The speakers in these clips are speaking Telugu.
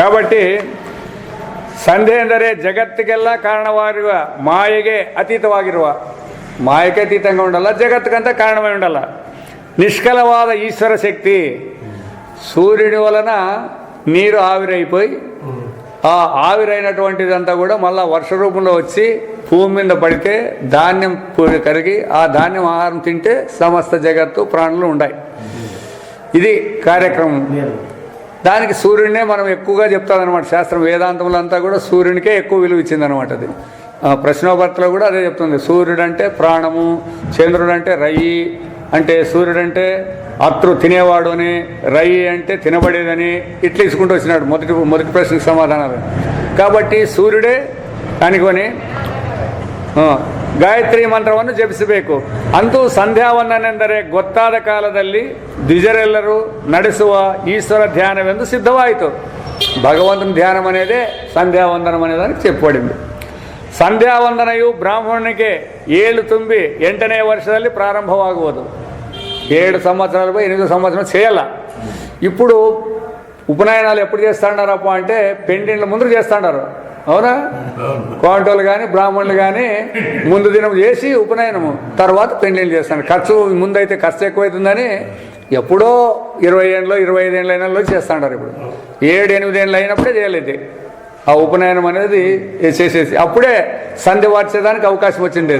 కాబట్టి ಸಂಧೆ ಎಂದರೆ ಜಗತ್ತಿಗೆಲ್ಲ ಕಾರಣವಾಗಿರುವ ಮಾಯೆಗೆ ಅತೀತವಾಗಿರುವ, ಮಾಯಕ್ಕೆ ಅತೀತಂగా ఉండಲ್ಲ, జగత్తుకంత కారణమై ఉండಲ್ಲ. నిష్కలవాద ఈశ్వర శక్తి సూర్యుడి వలన నీరు ఆవిరైపోయి ఆ ఆవిరైనటువంటిదంతా కూడా మళ్ళా వర్ష రూపంలో వచ్చి భూమి మీద పడితే ధాన్యం కరిగి ఆ ధాన్యం ఆహారం తింటే సమస్త జగత్తు ప్రాణులు ఉన్నాయి. ఇది కార్యక్రమం. దానికి సూర్యుడినే మనం ఎక్కువగా చెప్తాదనమాట శాస్త్రం. వేదాంతంలో అంతా కూడా సూర్యునికే ఎక్కువ విలువ ఇచ్చిందనమాట. అది ప్రశ్నోపత్రలో కూడా అదే చెప్తుంది. సూర్యుడు అంటే ప్రాణము, చంద్రుడు అంటే రయ్యి, అంటే సూర్యుడు అంటే అతృ తినేవాడు అని, రయ్యి అంటే తినబడేదని, ఇట్లా ఇసుకుంటూ వచ్చినాడు మొదటి ప్రశ్నకు సమాధానాలు. కాబట్టి ಸೂರ್ಯುడే ಅನ್కొని ಗಾಯತ್ರಿ ಮಂತ್ರವನ್ನು ಜಪಿಸಬೇಕು. ಅಂತೂ ಸಂಧ್ಯಾವಂದನೆಂದರೆ ಗೊತ್ತಾದ ಕಾಲದಲ್ಲಿ ದ್ವಿಜರೆಲ್ಲರೂ ನಡೆಸುವ ಈಶ್ವರ ಧ್ಯಾನವೆಂದು ಸಿದ್ಧವಾಯಿತು. ಭಗವಂತನ ಧ್ಯಾనం అనేదే సంధ్యావందనం అనేదానికి చెప్పబడింది. ಸಂಧ್ಯಾವಂದನೆಯು ಬ್ರಾಹ್ಮಣನಿಗೆ 7 ತುಂಬಿ 8ನೇ ವರ್ಷದಲ್ಲಿ ಪ್ರಾರಂಭವಾಗುವುದು. 7 సంవత్సరాలు 8 సంవత్సరాలు చేయాల. ఇప్పుడు ఉపనయనాలు ఎప్పుడు చేస్తాడారప్ప అంటే పెండిండ్ల ముందు చేస్తాడారు. అవునా? కోంటోళ్ళు కానీ బ్రాహ్మణులు కానీ ముందు దినం చేసి ఉపనయనము, తర్వాత పెండిండ్లు చేస్తాడు. ఖర్చు ముందైతే ఖర్చు ఎక్కువైతుందని ఎప్పుడో 20 ఏళ్ళు 25 ఏళ్ళ అయినా చేస్తాడారు. ఇప్పుడు 7-8 ఏళ్ళు అయినప్పుడే చేయలేదు ఆ ఉపనయనం అనేది చేసేసి, అప్పుడే సంధి వార్చేదానికి అవకాశం వచ్చింది.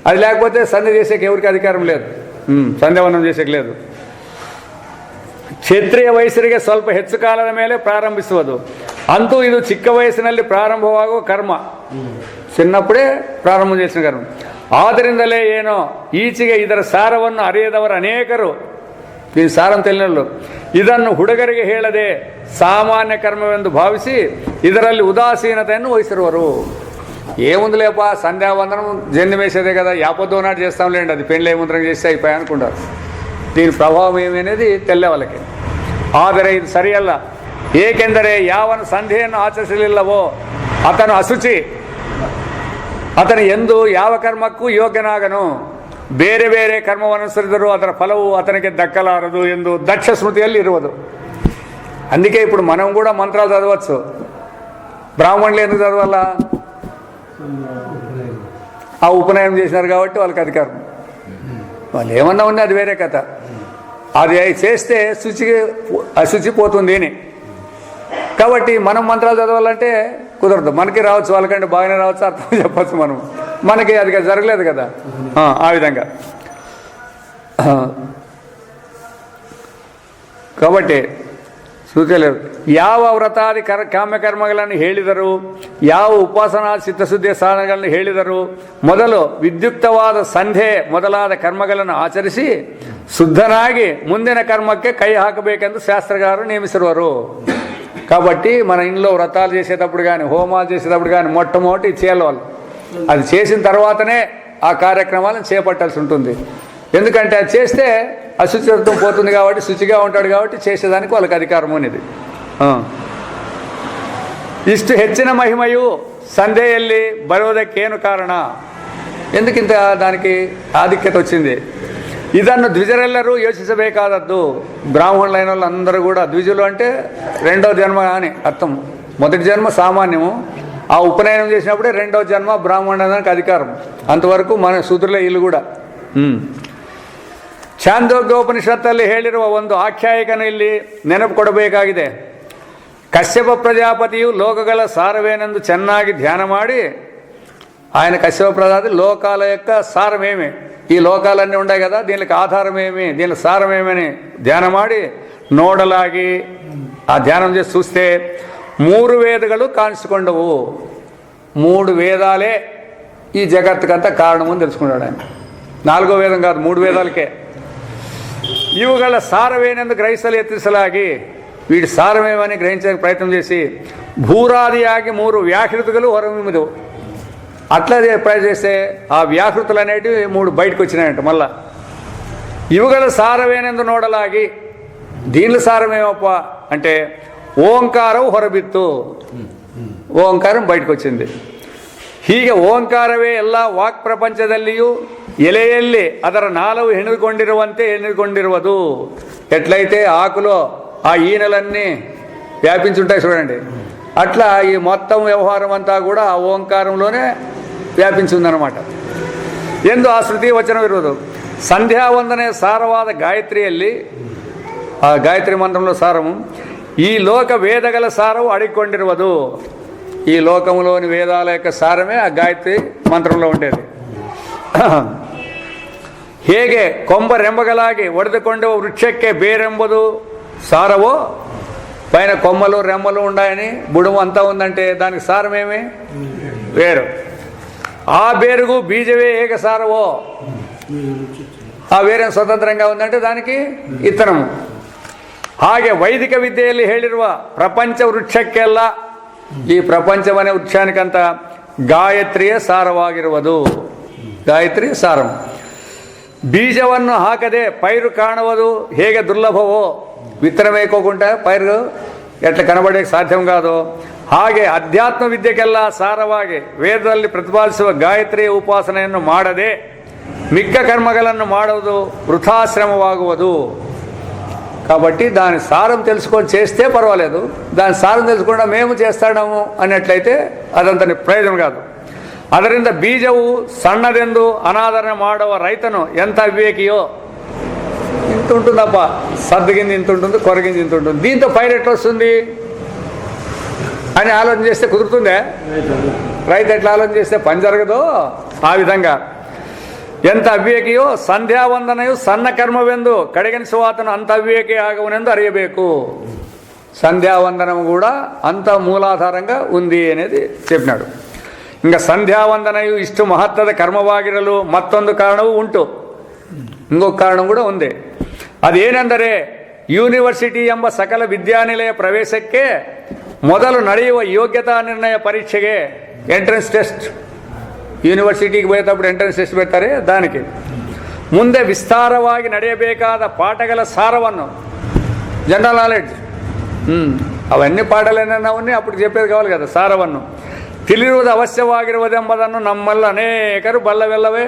అది లేకపోతే సంధి చేసేకి ఎవరికి అధికారం లేదు, ಸಂಧ್ಯಾವಂದನ చేసేకి లేదు. ಕ್ಷತ್ರಿಯ ವಯಸ್ಸರಿಗೆ ಸ್ವಲ್ಪ ಹೆಚ್ಚು ಕಾಲದ ಮೇಲೆ ಪ್ರಾರಂಭಿಸುವುದು. ಅಂತೂ ಇದು ಚಿಕ್ಕ ವಯಸ್ಸಿನಲ್ಲಿ ಪ್ರಾರಂಭವಾಗುವ ಕರ್ಮ, ಚಿನ್ನప్పుడే ಪ್ರಾರಂಭ చేసిన ಕರ್ಮ. ಆದ್ದರಿಂದಲೇ ಏನೋ ಈಚೆಗೆ ಇದರ ಸಾರವನ್ನು ಅರಿಯದವರು ಅನೇಕರು, ಈ ಸಾರಂ ತಿಳಿಯಲು ಇದನ್ನು ಹುಡುಗರಿಗೆ ಹೇಳದೆ ಸಾಮಾನ್ಯ ಕರ್ಮವೆಂದು ಭಾವಿಸಿ ಇದರಲ್ಲಿ ఉదాసీనತೆಯನ್ನು వహిಸಿರುವರು. ఏముందిలేపా సంధ్యావందనం జన్మ వేసేదే కదా, యాపొద్దు నాటి చేస్తాంలేండి, అది పెళ్ళి ఏముందరం చేస్తే అయిపోయా అనుకుంటారు. దీని ప్రభావం ఏమి అనేది తెల్లే వాళ్ళకి. ಆದರೆ ಇದು ಸರಿಯಲ್ಲ. ಏಕೆಂದರೆ ಯಾವನು ಸಂಧ್ಯೆಯನ್ನು ಆಚರಿಸಲಿಲ್ಲವೋ ಆತನು ಅಶುಚಿ, ಆತನು ಎಂದು ಯಾವ ಕರ್ಮಕ್ಕೂ ಯೋಗ್ಯನಾಗನು. ಬೇರೆ ಬೇರೆ ಕರ್ಮವನುಸರಿದರೂ ಅದರ ಫಲವು ಆತನಿಗೆ ದಕ್ಕಲಾರದು ಎಂದು ದಕ್ಷ ಸ್ಮೃತಿಯಲ್ಲಿ ಇರುವುದು. అందుకే ఇప్పుడు మనం కూడా మంత్రాలు చదవచ్చు. బ్రాహ్మణులు ఎందుకు చదవాల? ఆ ఉపనయనం చేసినారు కాబట్టి వాళ్ళకి అధికారం. వాళ్ళు ఏమన్నా ఉన్నా అది వేరే కథ. అది చేస్తే అశుచి పోతుంది అని. కాబట్టి మనం మంత్రాలు చదవాలంటే కుదరదు. మనకి రావచ్చు, వాళ్ళకంటే బాగానే రావచ్చు, అర్థం చెప్పచ్చు మనం. మనకి అది జరగలేదు కదా. ఆ విధంగా కాబట్టి ಸೂಚನೆ ಯಾವ ವ್ರತಾದಿ ಕಾಮ್ಯಕರ್ಮಗಳನ್ನು ಹೇಳಿದರು, ಯಾವ ಉಪಾಸನಾ ಚಿತ್ತಶುದ್ಧಿಯ ಸಾಧನಗಳನ್ನು ಹೇಳಿದರು, ಮೊದಲು ವಿದ್ಯುಕ್ತವಾದ ಸಂಧ್ಯೆ ಮೊದಲಾದ ಕರ್ಮಗಳನ್ನು ಆಚರಿಸಿ ಶುದ್ಧನಾಗಿ ಮುಂದಿನ ಕರ್ಮಕ್ಕೆ ಕೈ ಹಾಕಬೇಕೆಂದು ಶಾಸ್ತ್ರಗಾರರು ನೇಮಿಸಿರುವರು. కాబట్టి మన ఇంట్లో వ్రతాలు చేసేటప్పుడు కానీ హోమాలు చేసేటప్పుడు కానీ మొట్టమొదటి చేయాలి వాళ్ళు. అది చేసిన తర్వాతనే ఆ కార్యక్రమాలను చేపట్టాల్సి ఉంటుంది. ఎందుకంటే అది చేస్తే అశుచిత్వం పోతుంది కాబట్టి, శుచిగా ఉంటాడు కాబట్టి చేసేదానికి వాళ్ళకి అధికారం అనేది. ಇಷ್ಟು ಹೆಚ್ಚಿನ ಮಹಿಮೆಯು ಸಂಧ್ಯೆಯಲ್ಲಿ ಬರೋದಕ್ಕೇನು ಕಾರಣ, ఎందుకింత దానికి ఆధిక్యత వచ్చింది? ಇದನ್ನು ದ್ವಿಜರೆಲ್ಲರೂ ಯೋಚಿಸಬೇಕಾದದ್ದು. బ్రాహ్మణులైన వాళ్ళు అందరూ కూడా, ద్విజులు అంటే రెండో జన్మ అని అర్థం. మొదటి జన్మ సామాన్యము, ఆ ఉపనయనం చేసినప్పుడే రెండో జన్మ బ్రాహ్మణానికి అధికారం. అంతవరకు మన శూద్రులే ఇల్లు కూడా. ಛಾಂದೋಗ್ಯೋಪನಿಷತ್ತಲ್ಲಿ ಹೇಳಿರುವ ಒಂದು ಆಖ್ಯಾಯಿಕನ ಇಲ್ಲಿ ನೆನಪು ಕೊಡಬೇಕಾಗಿದೆ. ಕಶ್ಯಪ ಪ್ರಜಾಪತಿಯು ಲೋಕಗಳ ಸಾರವೇನೆಂದು ಚೆನ್ನಾಗಿ ಧ್ಯಾನ ಮಾಡಿ, ఆయన కశ్యప ప్రజాపతి లోకాల యొక్క సారమేమి, ఈ లోకాలన్నీ ఉన్నాయి కదా, దీనికి ఆధారమేమి, దీని సారమేమని ధ్యానమాడి ನೋಡಲಾಗಿ ఆ ధ్యానం చేసి చూస్తే 3 ವೇದಗಳು ಕಾಣಿಸಿಕೊಂಡವು. 3 వేదాలే ఈ జగత్తుకంతా కారణమని తెలుసుకున్నాడు ఆయన. 4వ వేదం కాదు, 3 వేదాలకే. ಇವುಗಳ ಸಾರವೇನೆಂದು ಗ್ರಹಿಸಲು ಯತ್ನಿಸಲಾಗಿ, వీటి సారమేమని గ్రహించడానికి ప్రయత్నం చేసి భూరాదియాಗಿ 3 వ్యాకృతులు ಹೊರమిదవు. అట్లా ప్రయత్నం చేస్తే ఆ వ్యాకృతులు అనేటివి 3 బయటకు వచ్చినాయంట. మళ్ళా ఇవుగల సారవేನೆಂದು ನೋಡಲಾಗಿ, దీని సారమేమప్ప అంటే ಓಂಕಾರವು ಹೊರಬಿತ್ತು, ಓಂಕಾరం బయటకు వచ్చింది. ಹೀಗೆ ಓಂಕಾರವೇ ಎಲ್ಲ ವಾಕ್ ಪ್ರಪಂಚದಲ್ಲಿಯೂ ಎಲೆಯಲ್ಲಿ ಅದರ ನಾಲವು ಹೆಣೆದುಕೊಂಡಿರುವಂತೆ ಹೆಣೆದುಕೊಂಡಿರುವುದು. ఎట్లయితే ఆకులో ఆ ఈనెలన్నీ వ్యాపించుంటాయి చూడండి, అట్లా ఈ మొత్తం వ్యవహారం అంతా కూడా ఆ ఓంకారంలోనే వ్యాపించిందనమాట. ಎಂದು ಆ ಶ್ರುತಿ ವಚನವಿರುವುದು. ಸಂಧ್ಯಾವಂದನೆ ಸಾರವಾದ ಗಾಯತ್ರಿಯಲ್ಲಿ, ಆ ಗಾಯತ್ರಿ ಮಂತ್ರಂలో సారము ఈ లోక వేదగల సారము అడిగిಕೊಂಡಿರುವುದು. ఈ లోకములోని వేదాల యొక్క సారమే ఆ గాయత్రి మంత్రంలో ఉండేది. ಹೇಗೆ ಕೊಂಬ ರೆಂಬಗಳಾಗಿ ಒಡೆದುಕೊಂಡ ವೃಕ್ಷಕ್ಕೆ ಬೇರೆಂಬುದು సారవో, పైన కొమ్మలు రెమ్మలు ఉన్నాయని బుడుము అంతా ఉందంటే దానికి సారమేమి వేరు. ఆ ಬೇರುಗೂ బీజవే ఏక సారవో, ఆ వేరేం స్వతంత్రంగా ఉందంటే దానికి ఇత్తనము. ಹಾಗೆ ವೈದಿಕ ವಿದ್ಯೆಯಲ್ಲಿ ಹೇಳಿರುವ ಪ್ರಪಂಚ ವೃಕ್ಷಕ್ಕೆಲ್ಲ, ಈ ಪ್ರಪಂಚವನೇ ವೃಕ್ಷಾನಿಕಂತ ಗಾಯತ್ರಿಯೇ ಸಾರವಾಗಿರುವುದು. ಗಾಯತ್ರಿ ಸಾರಂ. ಬೀಜವನ್ನು ಹಾಕದೆ ಪೈರು ಕಾಣುವುದು ಹೇಗೆ ದುರ್ಲಭವೋ, విత్తనం వేయకోకుండా పైరు ఎట్లా కనబడే సాధ్యం కాదు, ಹಾಗೆ ಅಧ್ಯಾತ್ಮ ವಿದ್ಯೆಗೆಲ್ಲ ಸಾರವಾಗಿ ವೇದದಲ್ಲಿ ಪ್ರತಿಪಾದಿಸುವ ಗಾಯತ್ರಿ ಉಪಾಸನೆಯನ್ನು ಮಾಡದೆ ಮಿಕ್ಕ ಕರ್ಮಗಳನ್ನು ಮಾಡುವುದು ವೃಥಾಶ್ರಮವಾಗುವುದು. కాబట్టి దాని సారం తెలుసుకొని చేస్తే పర్వాలేదు, దాని సారం తెలుసుకుండా మేము చేస్తాము అన్నట్లయితే అదంత ప్రయోజనం కాదు. ಅದರಿಂದ ಬೀಜವು ಸಣ್ಣದೆಂದು ಅನಾದರಣೆ ಮಾಡುವ ರೈತನು ಎಂಥ ವಿವೇಕಿಯೋ. ఇంత ఉంటుందప్ప, సర్దుగింది ఇంత ఉంటుంది, కొరగింది ఇంత ఉంటుంది, దీంతో పైరు ఎట్లా వస్తుంది అని ఆలోచన చేస్తే కుదురుతుందే? రైతు ఎట్లా ఆలోచన చేస్తే పని జరగదో ఆ విధంగా ಎಂಥ ಅವಿವೇಕಿಯೋ ಸಂಧ್ಯಾವಂದನೆಯು ಸಣ್ಣ ಕರ್ಮವೆಂದು ಕಡೆಗಣಿಸುವ ಆತನು ಅಂಥ ಅವಿವೇಕಿ ఆగవునెందు అరియಬೇಕು. సంధ్యావందనం కూడా అంత మూలాధారంగా ఉంది అనేది చెప్పినాడు. ఇంకా సంధ్యావందనయు ಇಷ್ಟು ಮಹತ್ವದ ಕರ್ಮವಾಗಿರಲು ಮತ್ತೊಂದು ಕಾರಣವೂ ಉಂಟು. ఇంకొక కారణం కూడా ఉంది. ಅದೇನೆಂದರೆ ಯೂನಿವರ್ಸಿಟಿ ಎಂಬ ಸಕಲ ವಿದ್ಯಾನಿಲಯ ಪ್ರವೇಶಕ್ಕೆ ಮೊದಲು ನಡೆಯುವ ಯೋಗ್ಯತಾ ನಿರ್ಣಯ ಪರೀಕ್ಷೆಗೆ ಎಂಟ್ರೆನ್ಸ್ ಟೆಸ್ಟ್, ಯೂನಿವರ್ಸಿಟಿಗೆ ಹೋಯ್ತప్పుడు ಎಂಟ್ರೆನ್ಸ್ ಟೆಸ್ಟ್ పెడతారే దానికి ಮುಂದೆ ವಿಸ್ತಾರವಾಗಿ ನಡೆಯಬೇಕಾದ ಪಾಠಗಳ ಸಾರವನ್ನು, ಜನರಲ್ ನಾಲೆಡ್ಜ್, అవన్నీ పాఠాలన్నీ అప్పుడు చెప్పేది కావాలి కదా, సారವನ್ನು ತಿಳಿಯುವುದು ಅವಶ್ಯವಾಗಿರುವುದೆಂಬುದನ್ನು ನಮ್ಮಲ್ಲಿ ಅನೇಕರು ಬಲ್ಲವೆಲ್ಲವೇ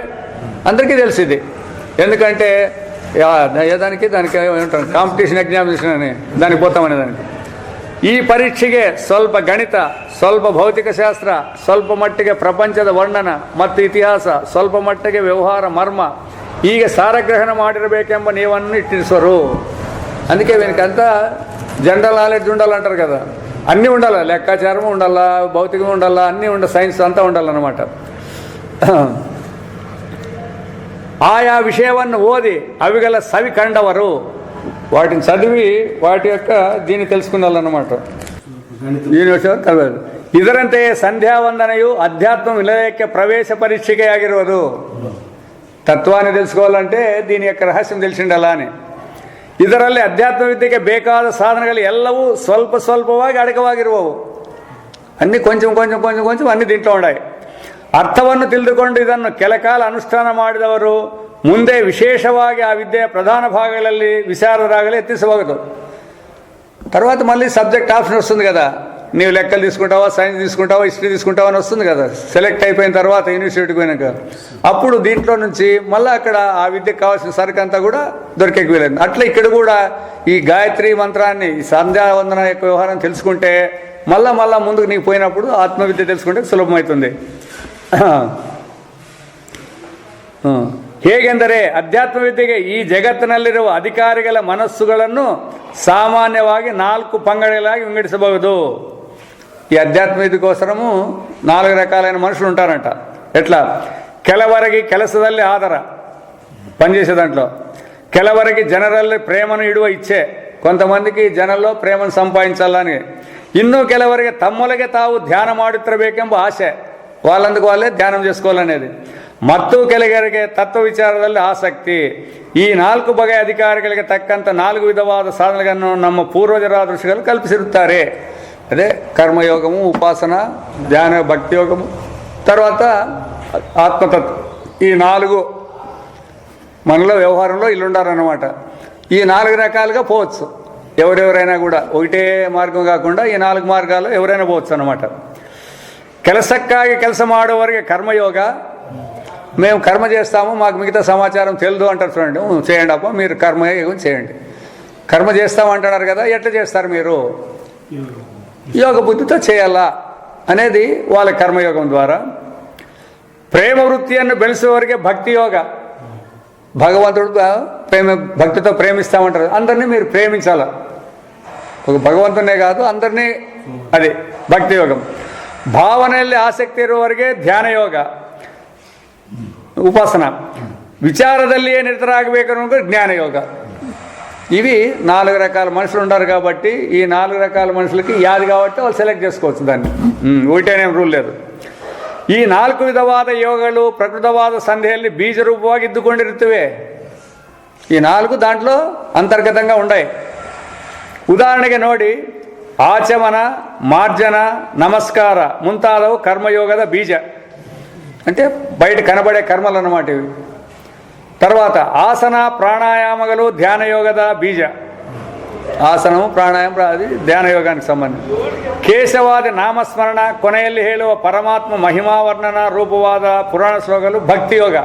అందరికీ తెలిసింది. ఎందుకంటే దానికి ఏమంటారు, కాంపిటీషన్ ఎగ్జామినేషన్ అని దానికి పోతామనే దానికి. ಈ ಪರೀಕ್ಷೆಗೆ ಸ್ವಲ್ಪ ಗಣಿತ, ಸ್ವಲ್ಪ ಭೌತಿಕ ಶಾಸ್ತ್ರ, ಸ್ವಲ್ಪ ಮಟ್ಟಿಗೆ ಪ್ರಪಂಚದ ವರ್ಣನ ಮತ್ತು ಇತಿಹಾಸ, ಸ್ವಲ್ಪ ಮಟ್ಟಿಗೆ ವ್ಯವಹಾರ ಮರ್ಮ ಹೀಗೆ ಸಾರಗ್ರಹಣ ಮಾಡಿರಬೇಕೆಂಬ ನೀವನ್ನು ಇಟ್ಟಿಸುವರು. అందుకే వీనికంతా జనరల్ నాలెడ్జ్ ఉండాలంటారు కదా, అన్నీ ఉండాలి, లెక్కాచారం ఉండాలా, భౌతికం ఉండాలా, అన్నీ సైన్స్ అంతా ఉండాలన్నమాట. ఆయా విషయವನ್ನು ಓದಿ ಅವಿಗಳ ಸವಿ ಕಂಡವರು వాటిని చదివి వాటి యొక్క దీన్ని తెలుసుకున్నారన్నమాట. ಯೂನಿವರ್ಸಿಟಿ ಕಲಿಯೋದು. ಇದರಂತೆಯೇ ಸಂಧ್ಯಾವಂದನೆಯು ಅಧ್ಯಾತ್ಮ ವಿಲಯಕ್ಕೆ ಪ್ರವೇಶ ಪರೀಕ್ಷೆಗೆ ಆಗಿರುವುದು. ತತ್ವಾన్ని తెలుసుకోవాలంటే దీని యొక్క రహస్యం తెలిసిండాలా అని. ಇದರಲ್ಲಿ ಅಧ್ಯಾತ್ಮ ವಿದ್ಯೆಗೆ ಬೇಕಾದ ಸಾಧನಗಳು ಎಲ್ಲವೂ ಸ್ವಲ್ಪ ಸ್ವಲ್ಪವಾಗಿ ಅಡಕವಾಗಿರುವವು. అన్నీ కొంచెం కొంచెం కొంచెం కొంచెం అన్నీ దీంట్లో ఉన్నాయి. ಅರ್ಥವನ್ನು ತಿಳಿದುಕೊಂಡು ಇದನ್ನು ಕೆಲಕಾಲ ಅನುಷ್ಠಾನ ಮಾಡಿದವರು ಮುಂದೆ ವಿಶೇಷವಾಗಿ ಆ ವಿದ್ಯೆಯ ಪ್ರಧಾನ భాగాಗಳಲ್ಲಿ విశారదరాగలి ఎత్తిసవగదు. తర్వాత మళ్ళీ సబ్జెక్ట్ ఆప్షన్ వస్తుంది కదా, నీవు లెక్కలు తీసుకుంటావా, సైన్స్ తీసుకుంటావా, హిస్టరీ తీసుకుంటావా అని వస్తుంది కదా. సెలెక్ట్ అయిపోయిన తర్వాత యూనివర్సిటీకి పోయినాక అప్పుడు దీంట్లో నుంచి మళ్ళీ అక్కడ ఆ విద్యకు కావాల్సిన సరుకు అంతా కూడా దొరికేకి వీలేదు. అట్లా ఇక్కడ కూడా ఈ గాయత్రి మంత్రాన్ని, ఈ సంధ్యావందన యొక్క వ్యవహారం తెలుసుకుంటే మళ్ళా ముందుకు నీకు పోయినప్పుడు ఆత్మవిద్య తెలుసుకుంటే సులభమవుతుంది. ಹೇಗೆಂದರೆ ಅಧ್ಯಾತ್ಮ ವಿದ್ಯೆಗೆ ಈ ಜಗತ್ತಿನಲ್ಲಿರುವ ಅಧಿಕಾರಿಗಳ ಮನಸ್ಸುಗಳನ್ನು ಸಾಮಾನ್ಯವಾಗಿ 4 ಪಂಗಡಗಳಾಗಿ ವಿಂಗಡಿಸಬಹುದು. ఈ అధ్యాత్మ విద్యకోసరము 4 రకాలైన మనుషులు ఉంటారంట. ఎట్లా? ಕೆಲವರಿಗೆ ಕೆಲಸದಲ್ಲಿ ಆಧಾರ, పనిచేసే దాంట్లో. ಕೆಲವರಿಗೆ ಜನರಲ್ಲಿ ಪ್ರೇಮను ಇಡುವ ಇಚ್ಛೆ, కొంతమందికి ಜನల్లో ಪ್ರೇಮను ಸಂಪಾదించాలని. ಇನ್ನೂ ಕೆಲವರಿಗೆ ತಮ್ಮೊಳಗೆ ತಾವು ಧ್ಯಾನ ಮಾಡುತ್ತಿರಬೇಕೆಂಬ ಆಸೆ, వాళ్ళందుకు వాళ్ళే ధ్యానం చేసుకోవాలనేది. ಮತ್ತು ಕೆಲವರಿಗೆ ತತ್ವ ವಿಚಾರದಲ್ಲಿ ಆಸಕ್ತಿ. ಈ 4 ಬಗೆಯ ಅಧಿಕಾರಿಗಳಿಗೆ ತಕ್ಕಂಥ 4 ವಿಧವಾದ ಸಾಧನೆಗಳನ್ನು ನಮ್ಮ ಪೂರ್ವಜರಾದ ಋಷಿಗಳು ಕಲ್ಪಿಸಿರುತ್ತಾರೆ. అదే కర్మయోగము, ఉపాసన, ధ్యాన, భక్తి యోగము, తర్వాత ఆత్మతత్వం. ఈ 4 మనలో వ్యవహారంలో ఇల్లుండారన్నమాట. ఈ 4 రకాలుగా పోవచ్చు ఎవరెవరైనా కూడా, ఒకటే మార్గం కాకుండా ఈ 4 మార్గాల్లో ఎవరైనా పోవచ్చు అన్నమాట. ಕೆಲಸಕ್ಕಾಗಿ ಕೆಲಸ ಮಾಡುವವರಿಗೆ కర్మయోగ, మేము కర్మ చేస్తాము, మాకు మిగతా సమాచారం తెలియదు అంటారు చూడండి. చేయండి అప్ప, మీరు కర్మయోగం చేయండి. కర్మ చేస్తామంటున్నారు కదా, ఎట్లా చేస్తారు మీరు? యోగ బుద్ధితో చేయాలా అనేది వాళ్ళ కర్మయోగం ద్వారా. ప్రేమ వృత్తిಯನ್ನು ಬೆಳೆಸುವವರಿಗೆ భక్తి యోగ. భగవంతుడు భక్తితో ప్రేమిస్తామంటారు. అందరినీ మీరు ప్రేమించాల, ఒక ಭಗವಂತನೇ ಕಾದು అందరినీ, అది ಭಕ್ತಿ ಯೋಗಂ. ಭಾವನೆಯಲ್ಲಿ ಆಸಕ್ತಿ ಇರುವವರಿಗೆ ಧ್ಯಾನ ಯೋಗ, ಉಪಾಸನ. విచారದಲ್ಲಿಯೇ నిరతరాಗಬೇಕು ಅನ್ನೋದು జ్ఞాన యోగ. ఇవి 4 రకాల మనుషులు ఉన్నారు కాబట్టి ఈ 4 రకాల మనుషులకి యాది కాబట్టి వాళ్ళు సెలెక్ట్ చేసుకోవచ్చు దాన్ని. ఒకటేనేం రూల్ లేదు. ಈ 4 ವಿಧವಾದ ಯೋಗಗಳು ಪ್ರಕೃತವಾದ ಸಂಧಿಯಲ್ಲಿ ಬೀಜರೂಪವಾಗಿ ಇದ್ದುಕೊಂಡಿರುತ್ತವೆ. ಈ 4 దాంట్లో అంతర్గతంగా ఉన్నాయి. ಉದಾಹರಣೆಗೆ ನೋಡಿ, ಆಚಮನ, ಮಾರ್ಜನ, ನಮಸ್ಕಾರ ಮುಂತಾದವು కర్మయోగದ బీజ, అంటే బయట కనబడే కర్మలు అన్నమాట ఇవి. తర్వాత ఆసన, ప్రాణాయామಗಳು ధ్యాన ಯೋಗದ బీಜ. ಆಸನವು ಪ್ರಾಣಾಯಾಮ ಅದು ಧ್ಯಾನ ಯೋಗಾనికి ಸಂಬಂಧ. ಕೇಶವಾದ ನಾಮಸ್ಮರಣ, ಕೊನೆಯಲ್ಲಿ ಹೇಳುವ ಪರಮಾತ್ಮ ಮಹಿಮಾವರ್ಣನ ರೂಪವಾದ ಪುರಾಣ ಶ್ಲೋಕಗಳು ಭಕ್ತಿ ಯೋಗ,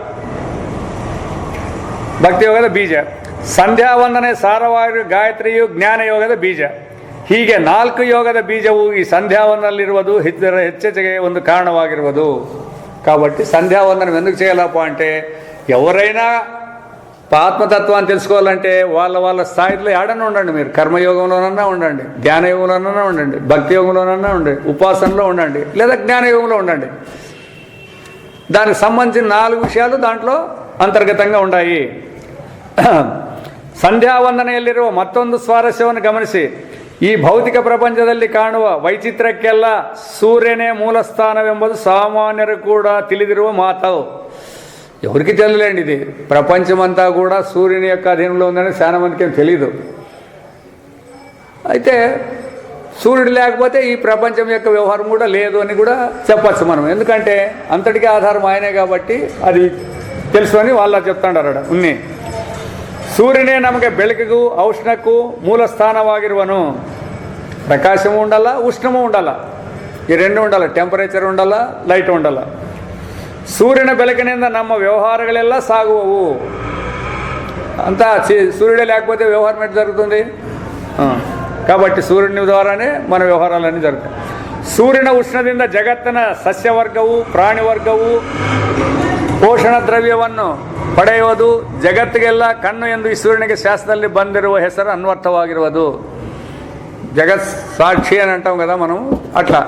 ಭಕ್ತಿ ಯೋಗದ ಬೀಜ. ಸಂಧ್ಯಾ ವಂದನೆ ಸಾರವಾಗಿ ಗಾಯತ್ರಿಯು ಜ್ಞಾನ ಯೋಗದ ಬೀಜ. ಹೀಗೆ 4 ಯೋಗದ ಬೀಜವು ಈ ಸಂಧ್ಯಾ ವಂದನಲ್ಲಿರುವುದು ಹೆಚ್ಚೆಚ್ಚೆಗೆ ಒಂದು కారణವಾಗಿರುವುದು. కాబట్టి సంధ్యా వందనం ఎందుకు చేయాలప్ప అంటే, ఎవరైనా ఆత్మతత్వాన్ని తెలుసుకోవాలంటే వాళ్ళ స్థాయిలో ఏడన్నా ఉండండి. మీరు కర్మయోగంలోనన్నా ఉండండి, ధ్యాన యోగంలోనన్నా ఉండండి, భక్తి యోగంలోనన్నా ఉండండి, ఉపాసనలో ఉండండి, లేదా జ్ఞానయోగంలో ఉండండి. దానికి సంబంధించిన 4 విషయాలు దాంట్లో అంతర్గతంగా ఉన్నాయి. ಸಂಧ್ಯಾವಂದನೆಯಲ್ಲಿರುವ ಮತ್ತೊಂದು ಸ್ವಾರಸ್ಯವನ್ನು ಗಮನಿಸಿ. ಈ ಭೌತಿಕ ಪ್ರಪಂಚದಲ್ಲಿ ಕಾಣುವ ವೈಚಿತ್ರ್ಯಕ್ಕೆಲ್ಲ ಸೂರ್ಯನೇ ಮೂಲ ಸ್ಥಾನವೆಂಬುದು ಸಾಮಾನ್ಯರು ಕೂಡ ತಿಳಿದಿರುವ ಮಾತು. ఎవరికి తెలియలేండి, ఇది ప్రపంచమంతా కూడా సూర్యుని యొక్క అధీనంలో ఉందని చాలా మందికి ఏం తెలీదు. అయితే సూర్యుడు లేకపోతే ఈ ప్రపంచం యొక్క వ్యవహారం కూడా లేదు అని కూడా చెప్పచ్చు మనం. ఎందుకంటే అంతటికీ ఆధారం ఆయనే కాబట్టి అది తెలుసు అని వాళ్ళు చెప్తాండారు. ఉన్ని ಸೂರ್ಯನೇ ನಮಗೆ ಬೆಳಕಿಗೂ ಔಷ್ಣಕ್ಕೂ ಮೂಲ ಸ್ಥಾನವಾಗಿರುವನು. ಪ್ರಕಾಶವೂ ಉಂಡಲ್ಲ, ಉಷ್ಣವೂ ಉಂಡಲ್ಲ, ಈ 2 ಉಂಡಲ್ಲ. Temperature ಉಂಡಲ್ಲ, light ಉಂಡಲ್ಲ. ಸೂರ್ಯನ ಬೆಳಕಿನಿಂದ ನಮ್ಮ వ్యవహారಗಳೆಲ್ಲ సాగువವು అంత. సూర్యుడే లేకపోతే వ్యవహారం ఎట్లా జరుగుతుంది? కాబట్టి సూర్యుని ద్వారానే మన వ్యవహారాలన్నీ జరుగుతాయి. ಸೂರ್ಯನ ಉಷ್ಣದಿಂದ ಜಗತ್ತಿನ ಸಸ್ಯವರ್ಗವು ಪ್ರಾಣಿವರ್ಗವು ಪೋಷಣ ದ್ರವ್ಯವನ್ನು ಪಡೆಯುವುದು. ಜಗತ್ತಿಗೆಲ್ಲ ಕಣ್ಣು ಎಂದು ಈ ಸೂರ್ಯನಿಗೆ ಶಾಸ್ತ್ರದಲ್ಲಿ ಬಂದಿರುವ ಹೆಸರು ಅನ್ವರ್ಥವಾಗಿರುವುದು. జగత్ సాక్షి అని అంటాం కదా మనం, అట్లా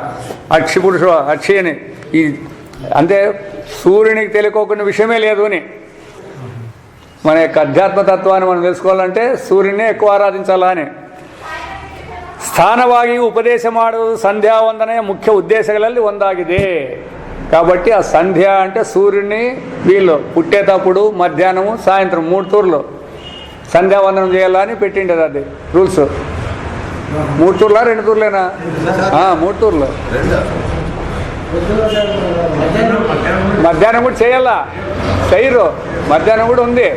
అక్షి పురుషు అక్షి అని. ఈ అంటే సూర్యునికి తెలియకోకున్న విషయమే లేదు అని. మన యొక్క అధ్యాత్మతత్వాన్ని మనం తెలుసుకోవాలంటే సూర్యునే ఎక్కువ ఆరాధించాలా అని. ಸ್ಥಾನವಾಗಿ ಉಪದೇಶ ಮಾಡುವುದು ಸಂಧ್ಯಾ ವಂದನೆಯ ಮುಖ್ಯ ಉದ್ದೇಶಗಳಲ್ಲಿ ಒಂದಾಗಿದೆ. కాబట్టి ఆ సంధ్య అంటే సూర్యుడిని వీళ్ళు పుట్టేటప్పుడు మధ్యాహ్నము సాయంత్రం 3 తూర్లు సంధ్యావందనం చేయాలని పెట్టిండేది. అది రూల్స్. 3 తూర్లా 2 తూర్లేనా? 3 తూర్లు. మధ్యాహ్నం కూడా చేయాలా? చేయరు. మధ్యాహ్నం కూడా ఉంది,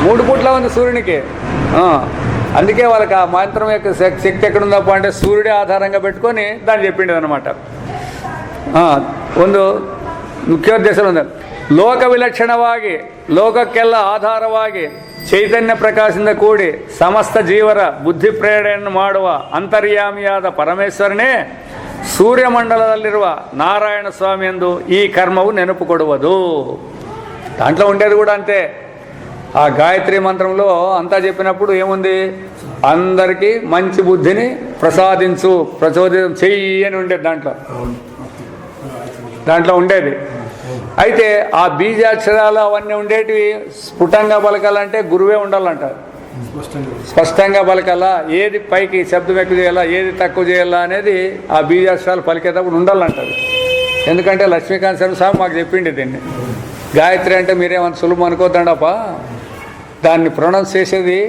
3 పూట్ల ఉంది సూర్యునికి. అందుకే వాళ్ళకి ఆ మంత్రం యొక్క శక్తి ఎక్కడుందప్ప అంటే సూర్యుడే ఆధారంగా పెట్టుకొని దాన్ని చెప్పిండేది అనమాట. ಒಂದು ಮುಖ್ಯೋದ್ದೇಶ ಒಂದು ಲೋಕ ವಿಲಕ್ಷಣವಾಗಿ ಲೋಕಕ್ಕೆಲ್ಲ ಆಧಾರವಾಗಿ ಚೈತನ್ಯ ಪ್ರಕಾಶದಿಂದ ಕೂಡಿ ಸಮಸ್ತ ಜೀವರ ಬುದ್ಧಿ ಪ್ರೇರಣೆಯನ್ನು ಮಾಡುವ ಅಂತರ್ಯಾಮಿಯಾದ ಪರಮೇಶ್ವರನೇ సూర్యమండలದಲ್ಲಿರುವ నారాయణ స్వామి ಎಂದು ఈ కర్మವು నెనపు కొಡುವುದು. దాంట్లో ఉండేది కూడా అంతే. ఆ గాయత్రి మంత్రంలో అంతా చెప్పినప్పుడు ఏముంది? అందరికీ మంచి బుద్ధిని ప్రసాదించు, ప్రచోదనం చెయ్యి అని ఉండేది దాంట్లో ఉండేది. అయితే ఆ బీజాక్షరాలు అవన్నీ ఉండేటివి స్ఫుటంగా పలకాలంటే గురువే ఉండాలంట. స్పష్టంగా పలకాలా, ఏది పైకి శబ్దం ఎక్కువ చేయాలా, ఏది తక్కువ చేయాలా అనేది ఆ బీజాక్షరాలు పలికేటప్పుడు ఉండాలంటారు. ఎందుకంటే లక్ష్మీకాంత్ శర్మ స్వామి మాకు చెప్పిండి దీన్ని. గాయత్రి అంటే మీరేమంత సులభం అనుకోద్దండప్ప, దాన్ని ప్రొనౌన్స్ చేసేది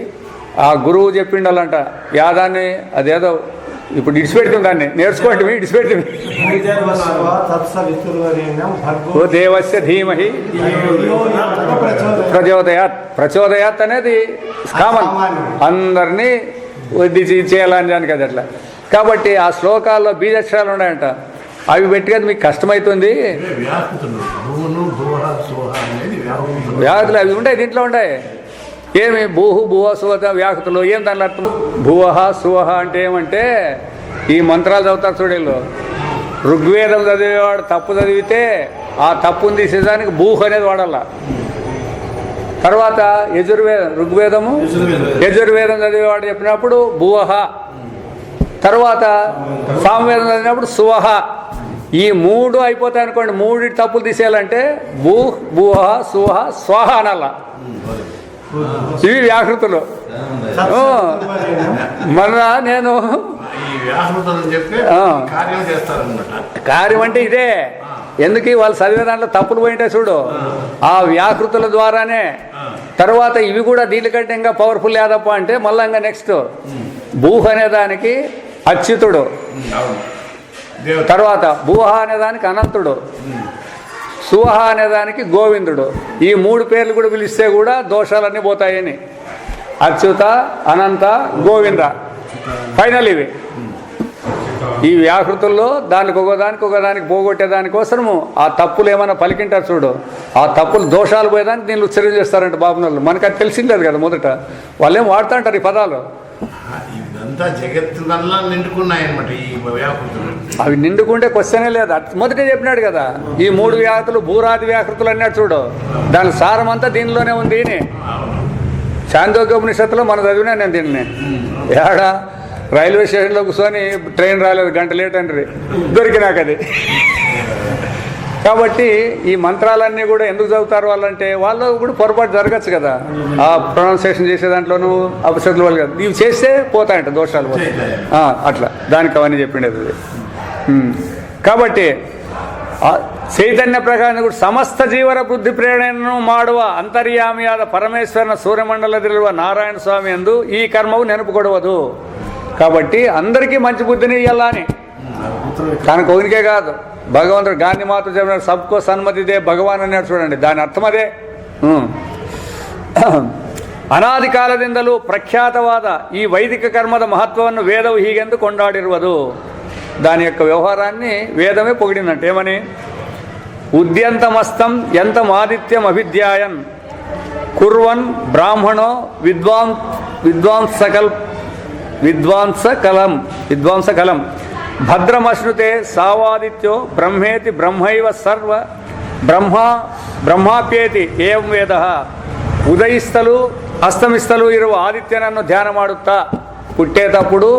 ఆ గురువు చెప్పిండాలంట. యాదాన్ని అదేదో ఇప్పుడు ఇడిచిపెడుతుంది, దాన్ని నేర్చుకోండి, ఇడిచిపెడుతుంది. ఓ దేవస్య ధీమహి ప్రచోదయాత్. ప్రచోదయాత్ అనేది కామన్, అందరినీ చేయాలని దానికి అది అట్లా. కాబట్టి ఆ శ్లోకాల్లో బీజాక్షరాలు ఉన్నాయంట, అవి పెట్టేది మీకు కష్టమవుతుంది. వ్యాధులు అవి ఉంటాయి, దీంట్లో ఉంటాయి. ఏమి భూహు భువ సువత వ్యాకృతులు ఏం దాని అర్థం? భువహ సువహ అంటే ఏమంటే ఈ మంత్రాలు చదువుతారు చూడేళ్ళు. ఋగ్వేదం చదివేవాడు తప్పు చదివితే ఆ తప్పును తీసేదానికి భూహ్ అనేది వాడాల. తర్వాత ఋగ్వేదము యజుర్వేదం చదివేవాడు చెప్పినప్పుడు భువహ. తర్వాత సామవేదం చదివినప్పుడు సువహ. ఈ 3 అయిపోతాయి అనుకోండి. 3 తప్పులు తీసేయాలంటే భూహ్ భువహ సువహ స్వహ అనాల. ఇవి వ్యాకృతులు. మన నేను కార్యం అంటే ఇదే. ఎందుకు వాళ్ళు చదివే దాంట్లో తప్పులు పోయింటాయి చూడు, ఆ వ్యాకృతుల ద్వారానే. తర్వాత ఇవి కూడా దీనికంటే ఇంకా పవర్ఫుల్ యాదప్ప అంటే మళ్ళా ఇంకా నెక్స్ట్ భూహ్ అనే దానికి అచ్యుతుడు, తర్వాత భూహ అనేదానికి అనంతుడు, సువహ అనేదానికి గోవిందుడు. ఈ 3 పేర్లు కూడా పిలిస్తే కూడా దోషాలన్నీ పోతాయని. అచ్యుత, అనంత, గోవింద ఫైనల్ ఇవి. ఈ వ్యాకృతుల్లో దానికి ఒకదానికి పోగొట్టేదానికోసము ఆ తప్పులు ఏమైనా పలికింటారు చూడు, ఆ తప్పులు దోషాలు పోయేదానికి దీన్ని ఉచ్చరణ చేస్తారంట బాబునోళ్ళు. మనకు అది తెలిసిండలేదు కదా మొదట. వాళ్ళేం వాడుతుంటారు ఈ పదాలు. అవి నిండుకుంటే క్వశ్చనే లేదు. మొదటే చెప్పినాడు కదా, ఈ 3 వ్యాకృతులు భూరాది వ్యాకృతులు అన్నాడు చూడు. దాని సారం అంతా దీనిలోనే ఉంది. చాందోగ్యోపనిషత్తులో మనం చదివినా నేను దీన్ని. ఏడా రైల్వే స్టేషన్లో కూర్చొని ట్రైన్ రాలేదు, గంట లేట్ అంటారు, దొరికినాకది. కాబట్టి ఈ మంత్రాలన్నీ కూడా ఎందుకు చదువుతారు వాళ్ళంటే వాళ్ళు కూడా పొరపాటు జరగచ్చు కదా. ఆ ప్రొనౌన్సియేషన్ చేసే దాంట్లోనూ అపశబ్దాలు వాళ్ళు కదా, ఇవి చేస్తే పోతాయంట దోషాలు పోతాయి. అట్లా దానికి అవన్నీ చెప్పిండేది. కాబట్టి ಚೈತನ್ಯ ಪ್ರಕಾಶ ಸಮಸ್ತ ಜೀವರ ಬುದ್ಧಿ ಪ್ರೇರಣೆಯನ್ನು ಮಾಡುವ ಅಂತರ್ಯಾಮಿಯಾದ ಪರಮೇಶ್ವರನ ಸೂರ್ಯಮಂಡಲದಲ್ಲಿರುವ ನಾರಾಯಣ ಸ್ವಾಮಿ ಎಂದು ಈ ಕರ್ಮವು ನೆನಪು ಕೊಡುವುದು. కాబట్టి అందరికీ మంచి బుద్ధిని ఇవ్వాలని, తనకు ఒకరికే కాదు. భగవంతుడు గాంధీ మాత చెప్పినాడు, సబ్కో సన్మతిదే భగవాన్ అన్నాడు చూడండి. దాని అర్థం అదే. ಅನಾದಿ ಕಾಲದಿಂದಲೂ ಪ್ರಖ್ಯಾತವಾದ ಈ ವೈದಿಕ ಕರ್ಮದ ಮಹತ್ವವನ್ನು ವೇದವು ಹೀಗೆಂದು ಕೊಂಡಾಡಿರುವುದು. దాని యొక్క వ్యవహారాన్ని వేదమే పొగిడిందంటే ఏమని, ఉద్యంతమస్తం ఎంతమాదిత్యం అభిధ్యాయన్ కుర్వన్ బ్రాహ్మణో విద్వాంసకలం భద్రమశ్నుతే సావాదిత్యో బ్రహ్మేతి బ్రహ్మైవ సర్వ ಬ್ರಹ್ಮಾಪ್ಯೇತಿ ಏಂ ವೇದ. ಉದಯಿಸ್ತಲೂ ಅಸ್ತಮಿಸ್ತಲೂ ಇರುವ ಆದಿತ್ಯನನ್ನು ಧ್ಯಾನ ಮಾಡುತ್ತಾ ಹುಟ್ಟೇತప్పుడు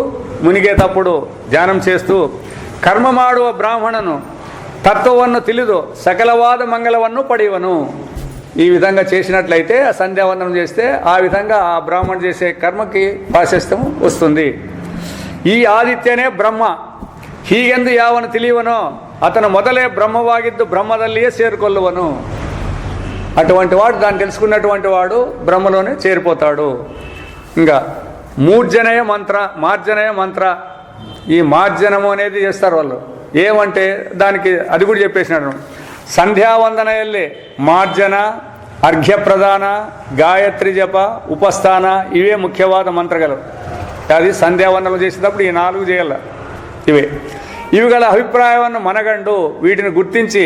ಮುನಿಗೇತప్పుడు ಧ್ಯಾనం చేస్తూ ಕರ್ಮ ಮಾಡುವ ಬ್ರಾಹ್ಮಣನು తత్వವನ್ನು ತಿಳಿದು సకలవాద మంగళವನ್ನು పಡೆಯುವನು. ఈ విధంగా చేసినట్లయితే సంధ్యావందనం చేస్తే ఆ విధంగా ఆ బ్రాహ్మణుడు చేసే కర్మకి ಪ್ರಾಶಸ್ತ್ಯము వస్తుంది. ಈ ಆದಿತ್ಯನೇ ಬ್ರಹ್ಮ. ಹೀಗೆಂದು ಯಾವನು ತಿಳಿಯುವನೋ అతను మొదలే బ్రహ్మವಾಗಿದ್ದು బ్రహ్మದಲ್ಲಿಯೇ చేరుకొల్లువను. అటువంటి వాడు, దాన్ని తెలుసుకున్నటువంటి వాడు బ్రహ్మలోనే చేరిపోతాడు. ఇంకా మార్జనయ మంత్ర. ఈ మార్జనము అనేది చేస్తారు వాళ్ళు. ఏమంటే దానికి అది కూడా చెప్పేసినాడు. ಸಂಧ್ಯಾವಂದನೆಯಲ್ಲಿ ಮಾರ್ಜನ, ಅರ್ಘ್ಯಪ್ರದಾನ, ಗಾಯತ್ರಿ ಜಪ, ಉಪಸ್ಥಾನ ಇವೇ ಮುಖ್ಯವಾದ ಮಂತ್ರಗಳು. అది ಸಂಧ್ಯಾವಂದನ చేసేటప్పుడు ఈ 4 చేయాల. ಇವುಗಳ ಅಭಿಪ್ರಾಯವನ್ನು ಮನಗಂಡು వీటిని గుర్తించి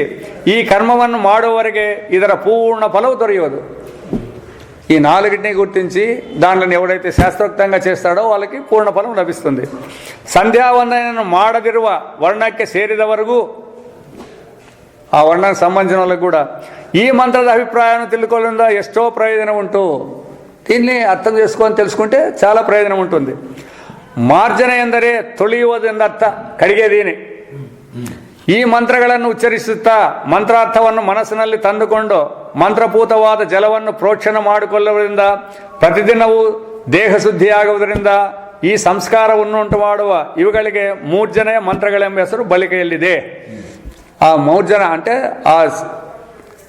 ఈ కర్మವನ್ನು ಮಾಡುವವರೆಗೆ ಇದರ ಪೂರ್ಣ ಫಲವು ದೊರೆಯುವುದು. ఈ 4టిని గుర్తించి దానిని ఎవడైతే శాస్త్రోక్తంగా చేస్తాడో వాళ్ళకి పూర్ణ ఫలం లభిస్తుంది. సంధ్యావందనను ಮಾಡದಿರುವ ವರ್ಣಕ್ಕೆ ಸೇರಿದವರೆಗೂ, ಆ ವರ್ಣಕ್ಕೆ ಸಂಬಂಧಿಸಿನ వాళ్ళకి కూడా ఈ మంత్ರದ అభిప్రాయాన్ని తెలుసుకోవాలన్నా ఎಷ್ಟೋ ప్రయోజనం ఉంటూ, దీన్ని అర్థం చేసుకొని తెలుసుకుంటే చాలా ప్రయోజనం ఉంటుంది. ಮಾರ್ಜನ ಎಂದರೆ ತೊಳೆಯುವುದು ಎಂದರ್ಥ, ಕಡಿಗೆದೀನಿ. ಈ ಮಂತ್ರಗಳನ್ನು ಉಚ್ಚರಿಸುತ್ತಾ ಮಂತ್ರಾರ್ಥವನ್ನು ಮನಸ್ಸಿನಲ್ಲಿ ತಂದುಕೊಂಡು ಮಂತ್ರಪೂತವಾದ ಜಲವನ್ನು ಪ್ರೋಕ್ಷಣೆ ಮಾಡಿಕೊಳ್ಳುವುದರಿಂದ ಪ್ರತಿದಿನವೂ ದೇಹ ಶುದ್ಧಿಯಾಗುವುದರಿಂದ ಈ ಸಂಸ್ಕಾರವನ್ನು ಉಂಟು ಮಾಡುವ ಇವುಗಳಿಗೆ ಮೂರ್ಜನೆಯ ಮಂತ್ರಗಳೆಂಬ ಹೆಸರು ಬಳಿಕೆಯಲ್ಲಿದೆ. ఆ మూర్జన అంటే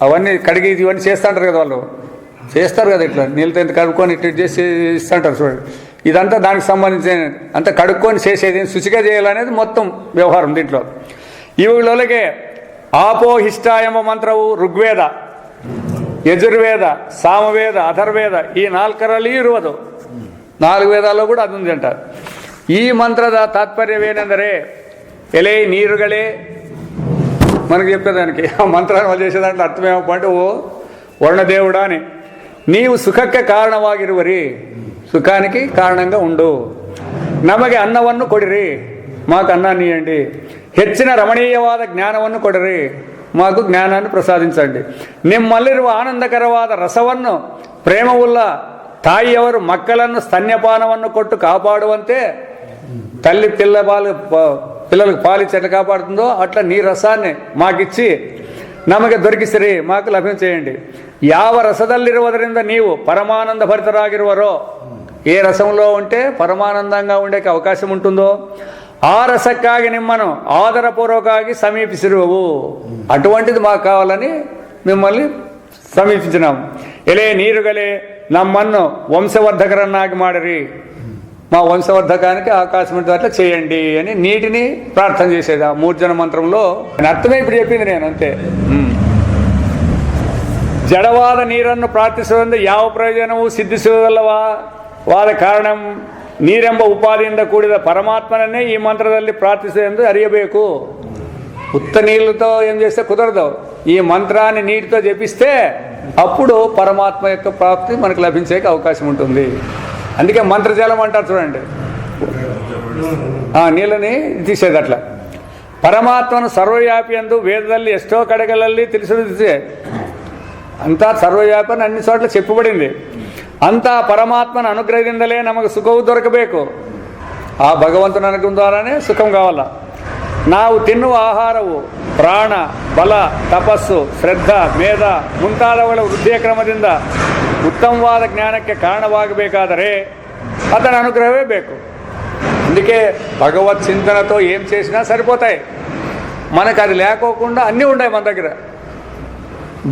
అవన్నీ కడిగి ఇవన్నీ చేస్తుంటారు కదా, వాళ్ళు చేస్తారు కదా, ఇట్లా నీళ్ళతో ఇంత కడుక్కొని ఇట్లా చేసి ఇస్తుంటారు చూడండి. ఇదంతా దానికి సంబంధించిన అంతా కడుక్కొని చేసేది, శుచిగా చేయాలనేది మొత్తం వ్యవహారం దీంట్లో. ಇವುಗಳೊಳಗೆ ಆಪೋಹಿಷ್ಟ ಎಂಬ ಮಂತ್ರವು ಋಗ್ವೇದ, ಯಜುರ್ವೇದ, ಸಾಮವೇದ, ಅಥರ್ವೇದ ಈ 4ರಲ್ಲಿಯೂ ಇರುವುದು. 4 ವೇದಾల్లో కూడా ಅದು ఉంది ಅಂటారు. ಈ ಮಂತ್ರದ ತಾತ್ಪರ್ಯವೇನೆಂದರೆ, ఎలే నీరుಗಳೇ మనకు చెప్పేదానికి ఆ మంత్రాన్ని వాళ్ళు చేసేదాంట్లో అర్థం ఏమంటే, ఓ వర్ణదేవుడా అని ನೀವು ಸುಖಕ್ಕೆ ಕಾರಣವಾಗಿರುವರಿ, ಸುಖಾనికి ಕಾರಣಂగా ఉండు. ನಮಗೆ ಅನ್ನವನ್ನು ಕೊಡಿರಿ, మాకు అన్నాన్ని ఇవ్వండి. ಹೆಚ್ಚಿನ ರಮಣೀಯವಾದ ಜ್ಞಾನವನ್ನು ಕೊಡಿರಿ, మాకు ಜ್ಞಾನವನ್ನು ಪ್ರಸಾದಿಸಂడి. ನಿಮ್ಮಲ್ಲಿರುವ ಆನಂದಕರವಾದ ರಸವನ್ನು ಪ್ರೇಮವುಳ್ಳ ತಾಯಿಯವರು ಮಕ್ಕಳನ್ನು ಸ್ತನ್ಯಪಾನವನ್ನು ಕೊಟ್ಟು కాపాಡುವಂತೆ, తల్లి పిల్లలకు పాలిచ్చి ఎట్లా కాపాడుతుందో అట్లా నీ రసాన్ని మాకిచ్చి ನಮಗೆ ದೊರಕಿಸಿರಿ, మాకు ಲಭಿಂಚೆಯಂడి. ಯಾವ ರಸದಲ್ಲಿರುವುದರಿಂದ ನೀವು ಪರಮಾನಂದ ಭರಿತರಾಗಿರುವರೋ, ఏ రసంలో ఉంటే పరమానందంగా ఉండేకి అవకాశం ఉంటుందో ఆ రసక్ಕಾಗಿ ನಿಮ್ಮನ್ನು ఆదరపూర్వకವಾಗಿ సమీపిసిరువు. అటువంటిది మాకు కావాలని మిమ్మల్ని సమీపించినాము. ఎలే నీరుగలే నమ్మನ್ನು వంశవర్ధకరನ್ನಾಗಿ ಮಾಡಿರಿ, మా వంశవర్ధకానికి అవకాశం ఉంటుంది, అట్లా చేయండి అని నీటిని ప్రార్థన చేసేది ఆ మూర్జన మంత్రంలో. అర్థమే ఇప్పుడు చెప్పింది నేను, అంతే. ಜಡವಾದ ನೀರನ್ನು ಪ್ರಾರ್ಥಿಸುವುದರಿಂದ ಯಾವ ಪ್ರಯೋಜನವೂ ಸಿದ್ಧಿಸುವುದಲ್ಲವಾ? ವಾದ ಕಾರಣ ನೀರೆಂಬ ಉಪಾಧಿಯಿಂದ ಕೂಡಿದ ಪರಮಾತ್ಮನನ್ನೇ ಈ ಮಂತ್ರದಲ್ಲಿ ప్రార్థించేందు అరియಬೇಕು. ఉత్త నీళ్ళతో ఏం చేస్తే కుదరదు. ఈ మంత్రాన్ని నీటితో జపిస్తే అప్పుడు పరమాత్మ యొక్క ప్రాప్తి మనకు లభించే అవకాశం ఉంటుంది. అందుకే మంత్రజలం అంటారు చూడండి, ನೀಲನಿ తీసేది అట్లా. ಪರಮಾತ್ಮನು ಸರ್ವವ್ಯಾಪಿ ಎಂದು ವೇದದಲ್ಲಿ ಎಷ್ಟೋ ಕಡೆಗಳಲ್ಲಿ ತಿಳಿಸಿದೆ. అంతా ಸರ್ವವ್ಯಾಪಿ అని అన్ని చోట్ల చెప్పబడింది. అంతా పరమాత్మನ అనుగ్రహದಿಂದಲೇ ನಮಗೆ ಸುಖವು ದೊರಕಬೇಕು. ಆ ಭಗವಂತನ ಅನುಗ್ರಹ ద్వారానే ಸುಖం ಕಾವಲ್ಲ. ನಾವು ತಿನ್ನುವ ಆಹಾರವು ಪ್ರಾಣ, ಬಲ, ತಪಸ್ಸು, ಶ್ರದ್ಧಾ, ಮೇಧ ಮುಂತಾದವುಗಳ ವೃದ್ಧಿಯ ಕ್ರಮದಿಂದ ಉತ್ತಮವಾದ ಜ್ಞಾನಕ್ಕೆ కారణವಾಗಬೇಕಾದರೆ అతని అనుగ్రహమే ಬೇಕು. అందుకే భగవత్ చింతనతో ఏం చేసినా సరిపోతాయి. మనకు అది లేకోకుండా అన్నీ ఉన్నాయి మన దగ్గర.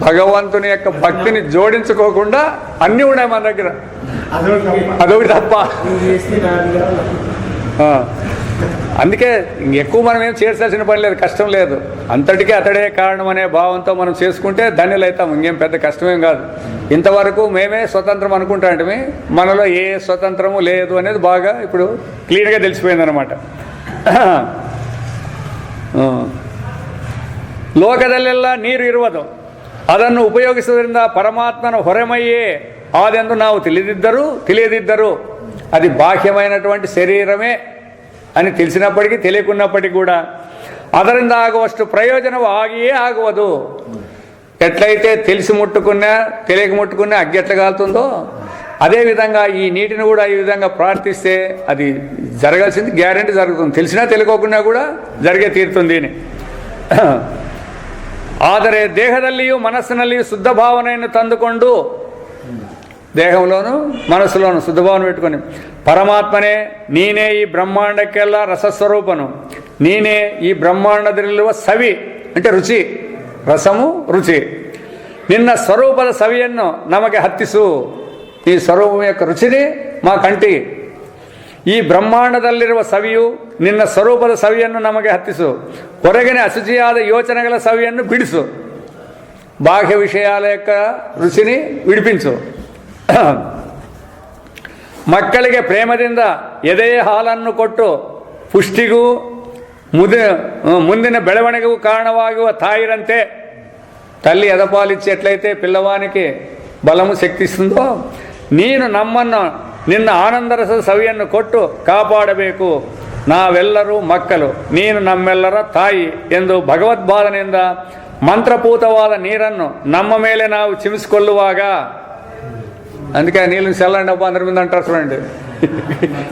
భగవంతుని యొక్క భక్తిని జోడించుకోకుండా అన్నీ ఉన్నాయి మన దగ్గర, అదొకటి తప్ప. అందుకే ఎక్కువ మనం ఏం చేర్చాల్సిన పని లేదు, కష్టం లేదు. అంతటికీ అతడే కారణం అనే భావంతో మనం చేసుకుంటే ధన్యులైతాం. ఇంకేం పెద్ద కష్టమేం కాదు. ఇంతవరకు మేమే స్వతంత్రం అనుకుంటాంటే మనలో ఏ స్వతంత్రము లేదు అనేది బాగా ఇప్పుడు క్లియర్గా తెలిసిపోయిందనమాట. ಲೋಕದಲ್ಲೆಲ್ಲ ನೀರು ಇರುವುದು, ಅದನ್ನು ಉಪಯೋಗಿಸುವುದರಿಂದ ಪರಮಾತ್ಮನ ಹೊರಮೈಯೇ ಆದೆಂದು ನಾವು ತಿಳಿಯದಿದ್ದರೂ అది బాహ్యమైనటువంటి శరీరమే అని తెలిసినప్పటికీ తెలియకున్నప్పటికీ కూడా ಅದರಿಂದ ಆಗುವಷ್ಟು ಪ್ರಯೋಜನವು ಆಗಿಯೇ ಆಗುವುದು. ఎట్లయితే తెలిసి ముట్టుకున్నా తెలియక ముట్టుకున్నా అగ్గి ఎట్లా కాలుతుందో అదేవిధంగా ఈ నీటిని కూడా ఈ విధంగా ప్రార్థిస్తే అది జరగాల్సింది గ్యారెంటీ జరుగుతుంది. తెలిసినా తెలియకోకుండా కూడా జరిగే తీరుతుంది అని. ಆದರೆ ದೇಹದಲ್ಲಿಯೂ ಮನಸ್ಸಿನಲ್ಲಿಯೂ ಶುದ್ಧ ಭಾವನೆಯನ್ನು ತಂದುಕೊಂಡು, ದೇಹಂలోನು మనసులోను శుద్ధ భావన పెట్టుకొని, ಪರಮಾತ್ಮನೇ ನೀನೇ ಈ ಬ್ರಹ್ಮಾಂಡಕ್ಕೆಲ್ಲ ರಸಸ್ವರೂಪನು, ನೀನೇ ಈ ಬ್ರಹ್ಮಾಂಡದಲ್ಲಿರುವ ಸವಿ అంటే ರುಚಿ, ರಸಮು ರುಚಿ, ನಿನ್ನ ಸ್ವರೂಪದ ಸವಿಯನ್ನು ನಮಗೆ ಹತ್ತಿಸು. ಈ ಸ್ವರೂಪ యొక్క ರುಚಿನಿ మా కంటి. ಈ ಬ್ರಹ್ಮಾಂಡದಲ್ಲಿರುವ ಸವಿಯು ನಿನ್ನ ಸ್ವರೂಪದ ಸವಿಯನ್ನು ನಮಗೆ ಹತ್ತಿಸು. ಹೊರಗಿನ ಅಶುಚಿಯಾದ ಯೋಚನೆಗಳ ಸವಿಯನ್ನು ಬಿಡಿಸು. ಬಾಹ್ಯ ವಿಷಯಾల యొక్క ರುಚಿನಿ ವಿಡಿಪಿಸು. ಮಕ್ಕಳಿಗೆ ಪ್ರೇಮದಿಂದ ಎದೆಯ ಹಾಲನ್ನು ಕೊಟ್ಟು ಪುಷ್ಟಿಗೂ ಮುಂದಿನ ಬೆಳವಣಿಗೆಗೂ ಕಾರಣವಾಗುವ ತಾಯಿರಂತೆ, తల్లి ఎదపాలిచ్చి ఎట్లయితే పిల్లవానికి బలము శక్తి ఇస్తుందో, ನೀನು ನಮ್ಮನ್ನು ನಿನ್ನ ಆನಂದರಸದ ಸವಿಯನ್ನು ಕೊಟ್ಟು ಕಾಪಾಡಬೇಕು. ನಾವೆಲ್ಲರೂ ಮಕ್ಕಳು, ನೀನು ನಮ್ಮೆಲ್ಲರ ತಾಯಿ ಎಂದು ಭಗವದ್ಭಾವನೆಯಿಂದ ಮಂತ್ರಪೂತವಾದ ನೀರನ್ನು ನಮ್ಮ ಮೇಲೆ ನಾವು ಚಿಮಿಸಿಕೊಳ್ಳುವಾಗ, అందుకే ఆ నీళ్ళని చల్లండప్ప అందరి మీద అంటారు చూడండి.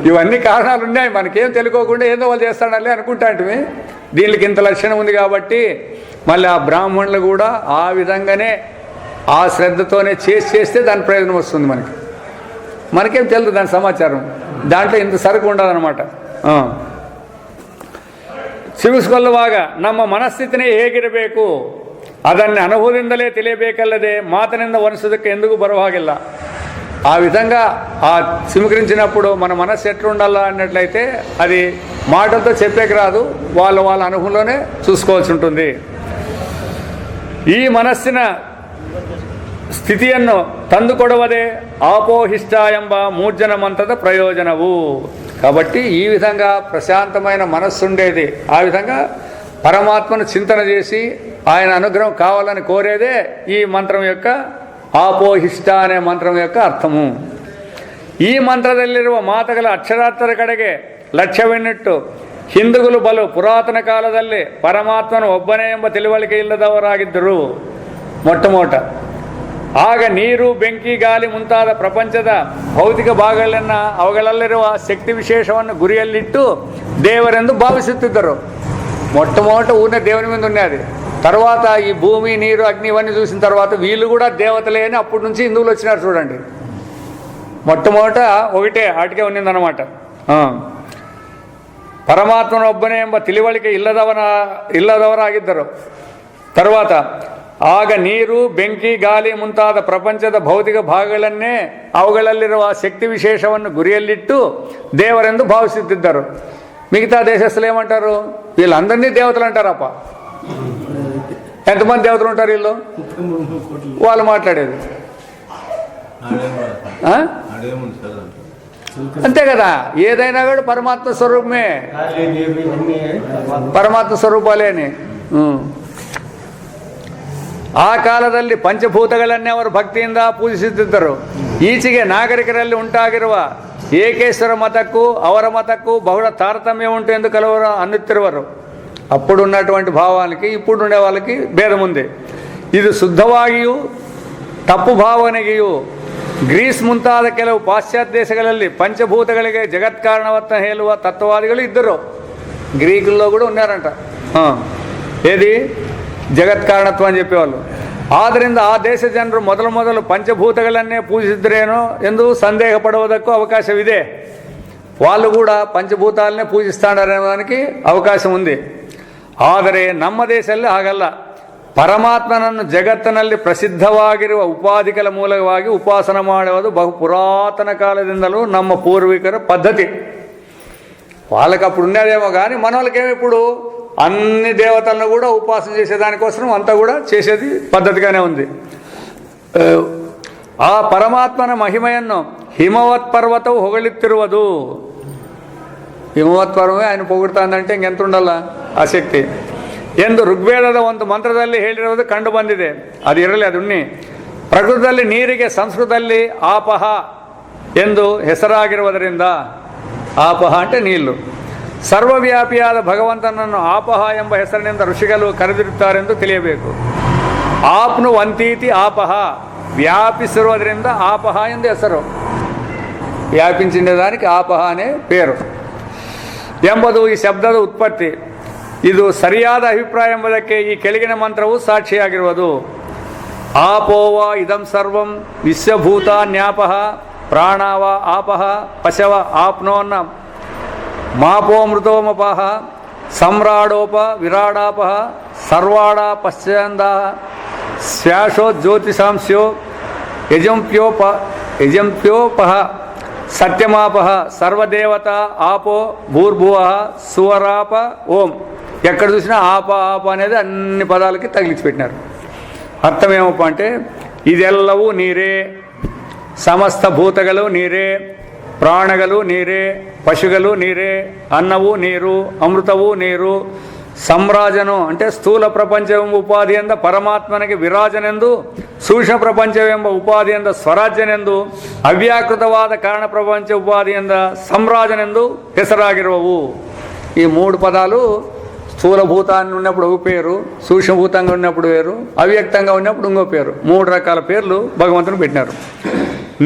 ఇవన్నీ కారణాలు ఉన్నాయి, మనకేం తెలుసుకోకుండా ఏదో వాళ్ళు చేస్తాడలే అనుకుంటాంటివి. దీనికి ఇంత లక్షణం ఉంది కాబట్టి మళ్ళీ ఆ బ్రాహ్మణులు కూడా ఆ విధంగానే ఆ శ్రద్ధతోనే చేస్తే దాని ప్రయోజనం వస్తుంది. మనకేం తెలియదు దాని సమాచారం, దాంట్లో ఇంత సరుకు ఉండదన్నమాట. ಚಿಮಿಸಿಕೊಳ್ಳುವಾಗ ನಮ್ಮ ಮನಸ್ಥಿತಿನೇ ಹೇಗಿರಬೇಕು ಅದನ್ನು ಅನುಭವದಿಂದಲೇ ತಿಳಿಯಬೇಕಲ್ಲದೆ ಮಾತಿನಿಂದ ವರ್ಣಿಸೋದಕ್ಕೆ ಎಂದಿಗೂ ಬರುವ ಹಾಗಿಲ್ಲ. ఆ విధంగా ఆ చిముకరించినప్పుడు మన మనస్సు ఎట్లుండాలా అన్నట్లయితే అది మాటలతో చెప్పేకి రాదు, వాళ్ళ అనుభవంలోనే చూసుకోవాల్సి ఉంటుంది. ಈ ಮನಸ್ಸಿನ ಸ್ಥಿತಿಯನ್ನು ತಂದುಕೊಡುವುದೇ ಆಪೋಹಿಷ್ಟ ಎಂಬ ಮೂರ್ಜನ ಮಂತ್ರದ ಪ್ರಯೋಜನವು. కాబట్టి ఈ విధంగా ప్రశాంతమైన మనస్సు ఉండేది, ఆ విధంగా పరమాత్మను చింతన చేసి ఆయన అనుగ్రహం కావాలని కోరేదే ఈ మంత్రం యొక్క ಆಪೋಹಿಷ್ಟ ಅనే ಮಂತ್ರದ యొక్క ಅರ್ಥము. ಈ ಮಂತ್ರದಲ್ಲಿರುವ ಮಾತುಗಳ ಅಕ್ಷರಾರ್ಥದ ಕಡೆಗೆ ಲಕ್ಷ್ಯವಿನ್ನಿಟ್ಟು ಹಿಂದೂಗಳು ಬಲು ಪುರಾತನ ಕಾಲದಲ್ಲಿ ಪರಮಾತ್ಮನು ಒಬ್ಬನೇ ಎಂಬ ತಿಳುವಳಿಕೆ ಇಲ್ಲದವರಾಗಿದ್ದರು. ಮೊಟ್ಟ ಆಗ ನೀರು, ಬೆಂಕಿ, ಗಾಳಿ ಮುಂತಾದ ಪ್ರಪಂಚದ ಭೌತಿಕ ಭಾಗಗಳನ್ನು ಅವುಗಳಲ್ಲಿರುವ ಶಕ್ತಿ ವಿಶೇಷವನ್ನು ಗುರಿಯಲ್ಲಿಟ್ಟು ದೇವರೆಂದು భావిಸುತ್ತಿದ್ದರು. మొట్టమొదట ఊరినే దేవుని మీద ఉన్నది. తర్వాత ఈ భూమి, నీరు, అగ్ని ఇవన్నీ చూసిన తర్వాత వీళ్ళు కూడా దేవతలే అని అప్పటి నుంచి హిందువులు వచ్చినారు. చూడండి, మొట్టమొదట ఒకటే ఆటికే ఉన్నదన్నమాట. ಪರಮಾತ್ಮನ ಒಬ್ಬನೇ ಎಂಬ ತಿಳಿವಳಿಕೆ ಇಲ್ಲದವರಾಗಿದ್ದರು. తర్వాత ಆಗ ನೀರು, ಬೆಂಕಿ, ಗಾಳಿ ಮುಂತಾದ ಪ್ರಪಂಚದ ಭೌತಿಕ ಭಾಗಗಳನ್ನೇ ಅವುಗಳಲ್ಲಿರುವ ಶಕ್ತಿ ವಿಶೇಷವನ್ನು ಗುರಿಯಲ್ಲಿಟ್ಟು ದೇವರೆಂದು ಭಾವಿಸುತ್ತಿದ್ದರು. మిగతా దేశస్తులు ఏమంటారు? వీళ్ళందరినీ దేవతలు అంటారప్ప. ఎంతమంది దేవతలు ఉంటారు వీళ్ళు? వాళ్ళు మాట్లాడేది అంతే కదా. ఏదైనా కూడా పరమాత్మ స్వరూపమే, పరమాత్మ స్వరూపాలೇ అని. ಆ ಕಾಲದಲ್ಲಿ ಪಂಚಭೂತಗಳನ್ನೇ ಅವರು ಭಕ್ತಿಯಿಂದ ಪೂಜಿಸುತ್ತಿದ್ದರು. ಈಚೆಗೆ ನಾಗರಿಕರಲ್ಲಿ ಉಂಟಾಗಿರುವ ಏಕೇಶ್ವರ ಮತಕ್ಕೂ ಅವರ ಮತಕ್ಕೂ ಬಹಳ ತಾರತಮ್ಯ ಉಂಟು ಎಂದು ಕೆಲವರು ಅನ್ನುತ್ತಿರುವರು. అప్పుడున్నటువంటి భావానికి ఇప్పుడుండే వాళ్ళకి భేదం ఉంది. ಇದು ಶುದ್ಧವಾಗಿಯೂ ತಪ್ಪು ಭಾವನೆಗೆಯೂ ಗ್ರೀಸ್ ಮುಂತಾದ ಕೆಲವು ಪಾಶ್ಚಾತ್ಯ ದೇಶಗಳಲ್ಲಿ పంచభూతಗಳಿಗೆ జగత్కారణవత్త ಹೇಳುವ ತತ್ವವಾದಿಗಳು ಇದ್ದರು. గ్రీకుల్లో కూడా ఉన్నారంట. ఏది జగత్కారణత్వం అని చెప్పేవాళ్ళు. ಆದ್ದರಿಂದ ಆ ದೇಶ ಜನರು ಮೊದಲು పంచభూతಗಳನ್ನೇ పూజిಸಿದ್ರೇನೋ ಎಂದು ಸಂದೇಹ ಪಡುವುದಕ್ಕೂ ಅವಕಾಶವಿದೆ. వాళ్ళు కూడా పంచభూతాలనే పూజిస్తాడనేదానికి ಅವಕಾಶ ఉంది. ಆದರೆ ನಮ್ಮ ದೇಶದಲ್ಲಿ ಹಾಗಲ್ಲ. ಪರಮಾತ್ಮನನ್ನು ಜಗತ್ತಿನಲ್ಲಿ ಪ್ರಸಿದ್ಧವಾಗಿರುವ ಉಪಾಧಿಗಳ ಮೂಲಕವಾಗಿ ಉಪಾಸನ ಮಾಡುವುದು ಬಹು ಪುರಾತನ ಕಾಲದಿಂದಲೂ ನಮ್ಮ పూర్వీకుల పద్ధతి. వాళ్ళకి అప్పుడు ఉండేదేమో కానీ మన వాళ్ళకేమో ఇప్పుడు అన్ని దేవతలను కూడా ఉపాసన చేసేదానికోసం అంతా కూడా చేసేది పద్ధతిగానే ఉంది. ಆ ಪರಮಾತ್ಮನ ಮಹಿಮೆಯನ್ನು ಹಿಮವತ್ ಪರ್ವತವು ಹೊಗಳುತ್ತಿರುವುದು. ಹಿಮವತ್ ಪರ್ವತವೇ ఆయన పొగుడుతాందంటే ఇంకెంత ఉండాల ಆ ಶಕ್ತಿ ಎಂದು ಋಗ್ವೇದದ ಒಂದು ಮಂತ್ರದಲ್ಲಿ ಹೇಳಿರುವುದು ಕಂಡು ಬಂದಿದೆ. ಅದು ಇರಲಿ, ಅದು ಉಣ್ಣಿ. ಪ್ರಕೃತದಲ್ಲಿ ನೀರಿಗೆ ಸಂಸ್ಕೃತದಲ್ಲಿ ಆಪಹ ಎಂದು ಹೆಸರಾಗಿರುವುದರಿಂದ, ಆಪಹ అంటే ನೀರು, ಸರ್ವವ್ಯಾಪಿಯಾದ ಭಗವಂತನನ್ನು ಆಪಹ ಎಂಬ ಹೆಸರಿನಿಂದ ಋಷಿಗಳು ಕರೆದಿರುತ್ತಾರೆಂದು ತಿಳಿಯಬೇಕು. ಆಪ್ನುವಂತೀತಿ ಆಪಹ, ವ್ಯಾಪಿಸಿರುವುದರಿಂದ ಆಪಹ ಎಂದು ಹೆಸರು. ವ್ಯಾಪಿಂಚಿದಾనికి ಆಪಹ ಅనే పేరు ಎಂಬುದು ಈ ಶಬ್ದದ ಉತ್ಪತ್ತಿ. ಇದು ಸರಿಯಾದ ಅಭಿಪ್ರಾಯ ಎಂಬುದಕ್ಕೆ ಈ ಕೆಳಗಿನ ಮಂತ್ರವು ಸಾಕ್ಷಿಯಾಗಿರುವುದು. ಆಪೋವ ಇದಂ ಸರ್ವಂ ವಿಶ್ವಭೂತಾನ್ಯಾಪಹ ಪ್ರಾಣಾವ ಆಪಹ ಪಶವ ಆಪ್ನೋನ್ನ ಮಾಪೋಮೃತೋಮಪಹ ಸಮ್ರಾಡೋಪ ವಿರಾಡಾಪಹ ಸರ್ವಾಡ ಪಶ್ಚಂದ ಶ್ವಾಸೋ ಜ್ಯೋತಿಷಾಂಸ್ಯೋ ಯಜಂಪ್ಯೋಪಹ సత్యమాపహ సర్వదేవత ఆపో భూర్భువ సువరాప ఓం. ఎక్కడ చూసినా ఆప ఆప అనేది అన్ని పదాలకి తగిలించి పెట్టినారు. అర్థం ఏమప్ప అంటే ಇದೆಲ್ಲವೂ ನೀರೇ, ಸಮಸ್ತ ಭೂತಗಳು ನೀರೇ, ಪ್ರಾಣಗಳು ನೀರೇ, ಪಶುಗಳು ನೀರೇ, ಅನ್ನವೂ ನೀರು, ಅಮೃತವೂ ನೀರು. ಸಂರಾಜನು అంటే స్థೂಲ ಪ್ರಪಂಚವೆಂಬ ಉಪಾಧಿಯಿಂದ ಪರಮಾತ್ಮನಿಗೆ ವಿರಾಜನೆಂದು, ಸೂಕ್ಷ್ಮ ಪ್ರಪಂಚವೆಂಬ ಉಪಾಧಿಯಿಂದ ಸ್ವರಾಜ್ಯನೆಂದು, ಅವ್ಯಾಕೃತವಾದ ಕಾರಣ ಪ್ರಪಂಚ ಉಪಾಧಿಯಿಂದ సంరాజನೆಂದು ಹೆಸರಾಗಿರುವವು. ఈ మూడు పదాలు స్థూలభూతాన్ని ఉన్నప్పుడు ఒక పేరు, సూక్ష్మభూతంగా ఉన్నప్పుడు వేరు, అవ్యక్తంగా ఉన్నప్పుడు ఇంకో పేరు. మూడు రకాల పేర్లు భగవంతుని పెట్టినారు.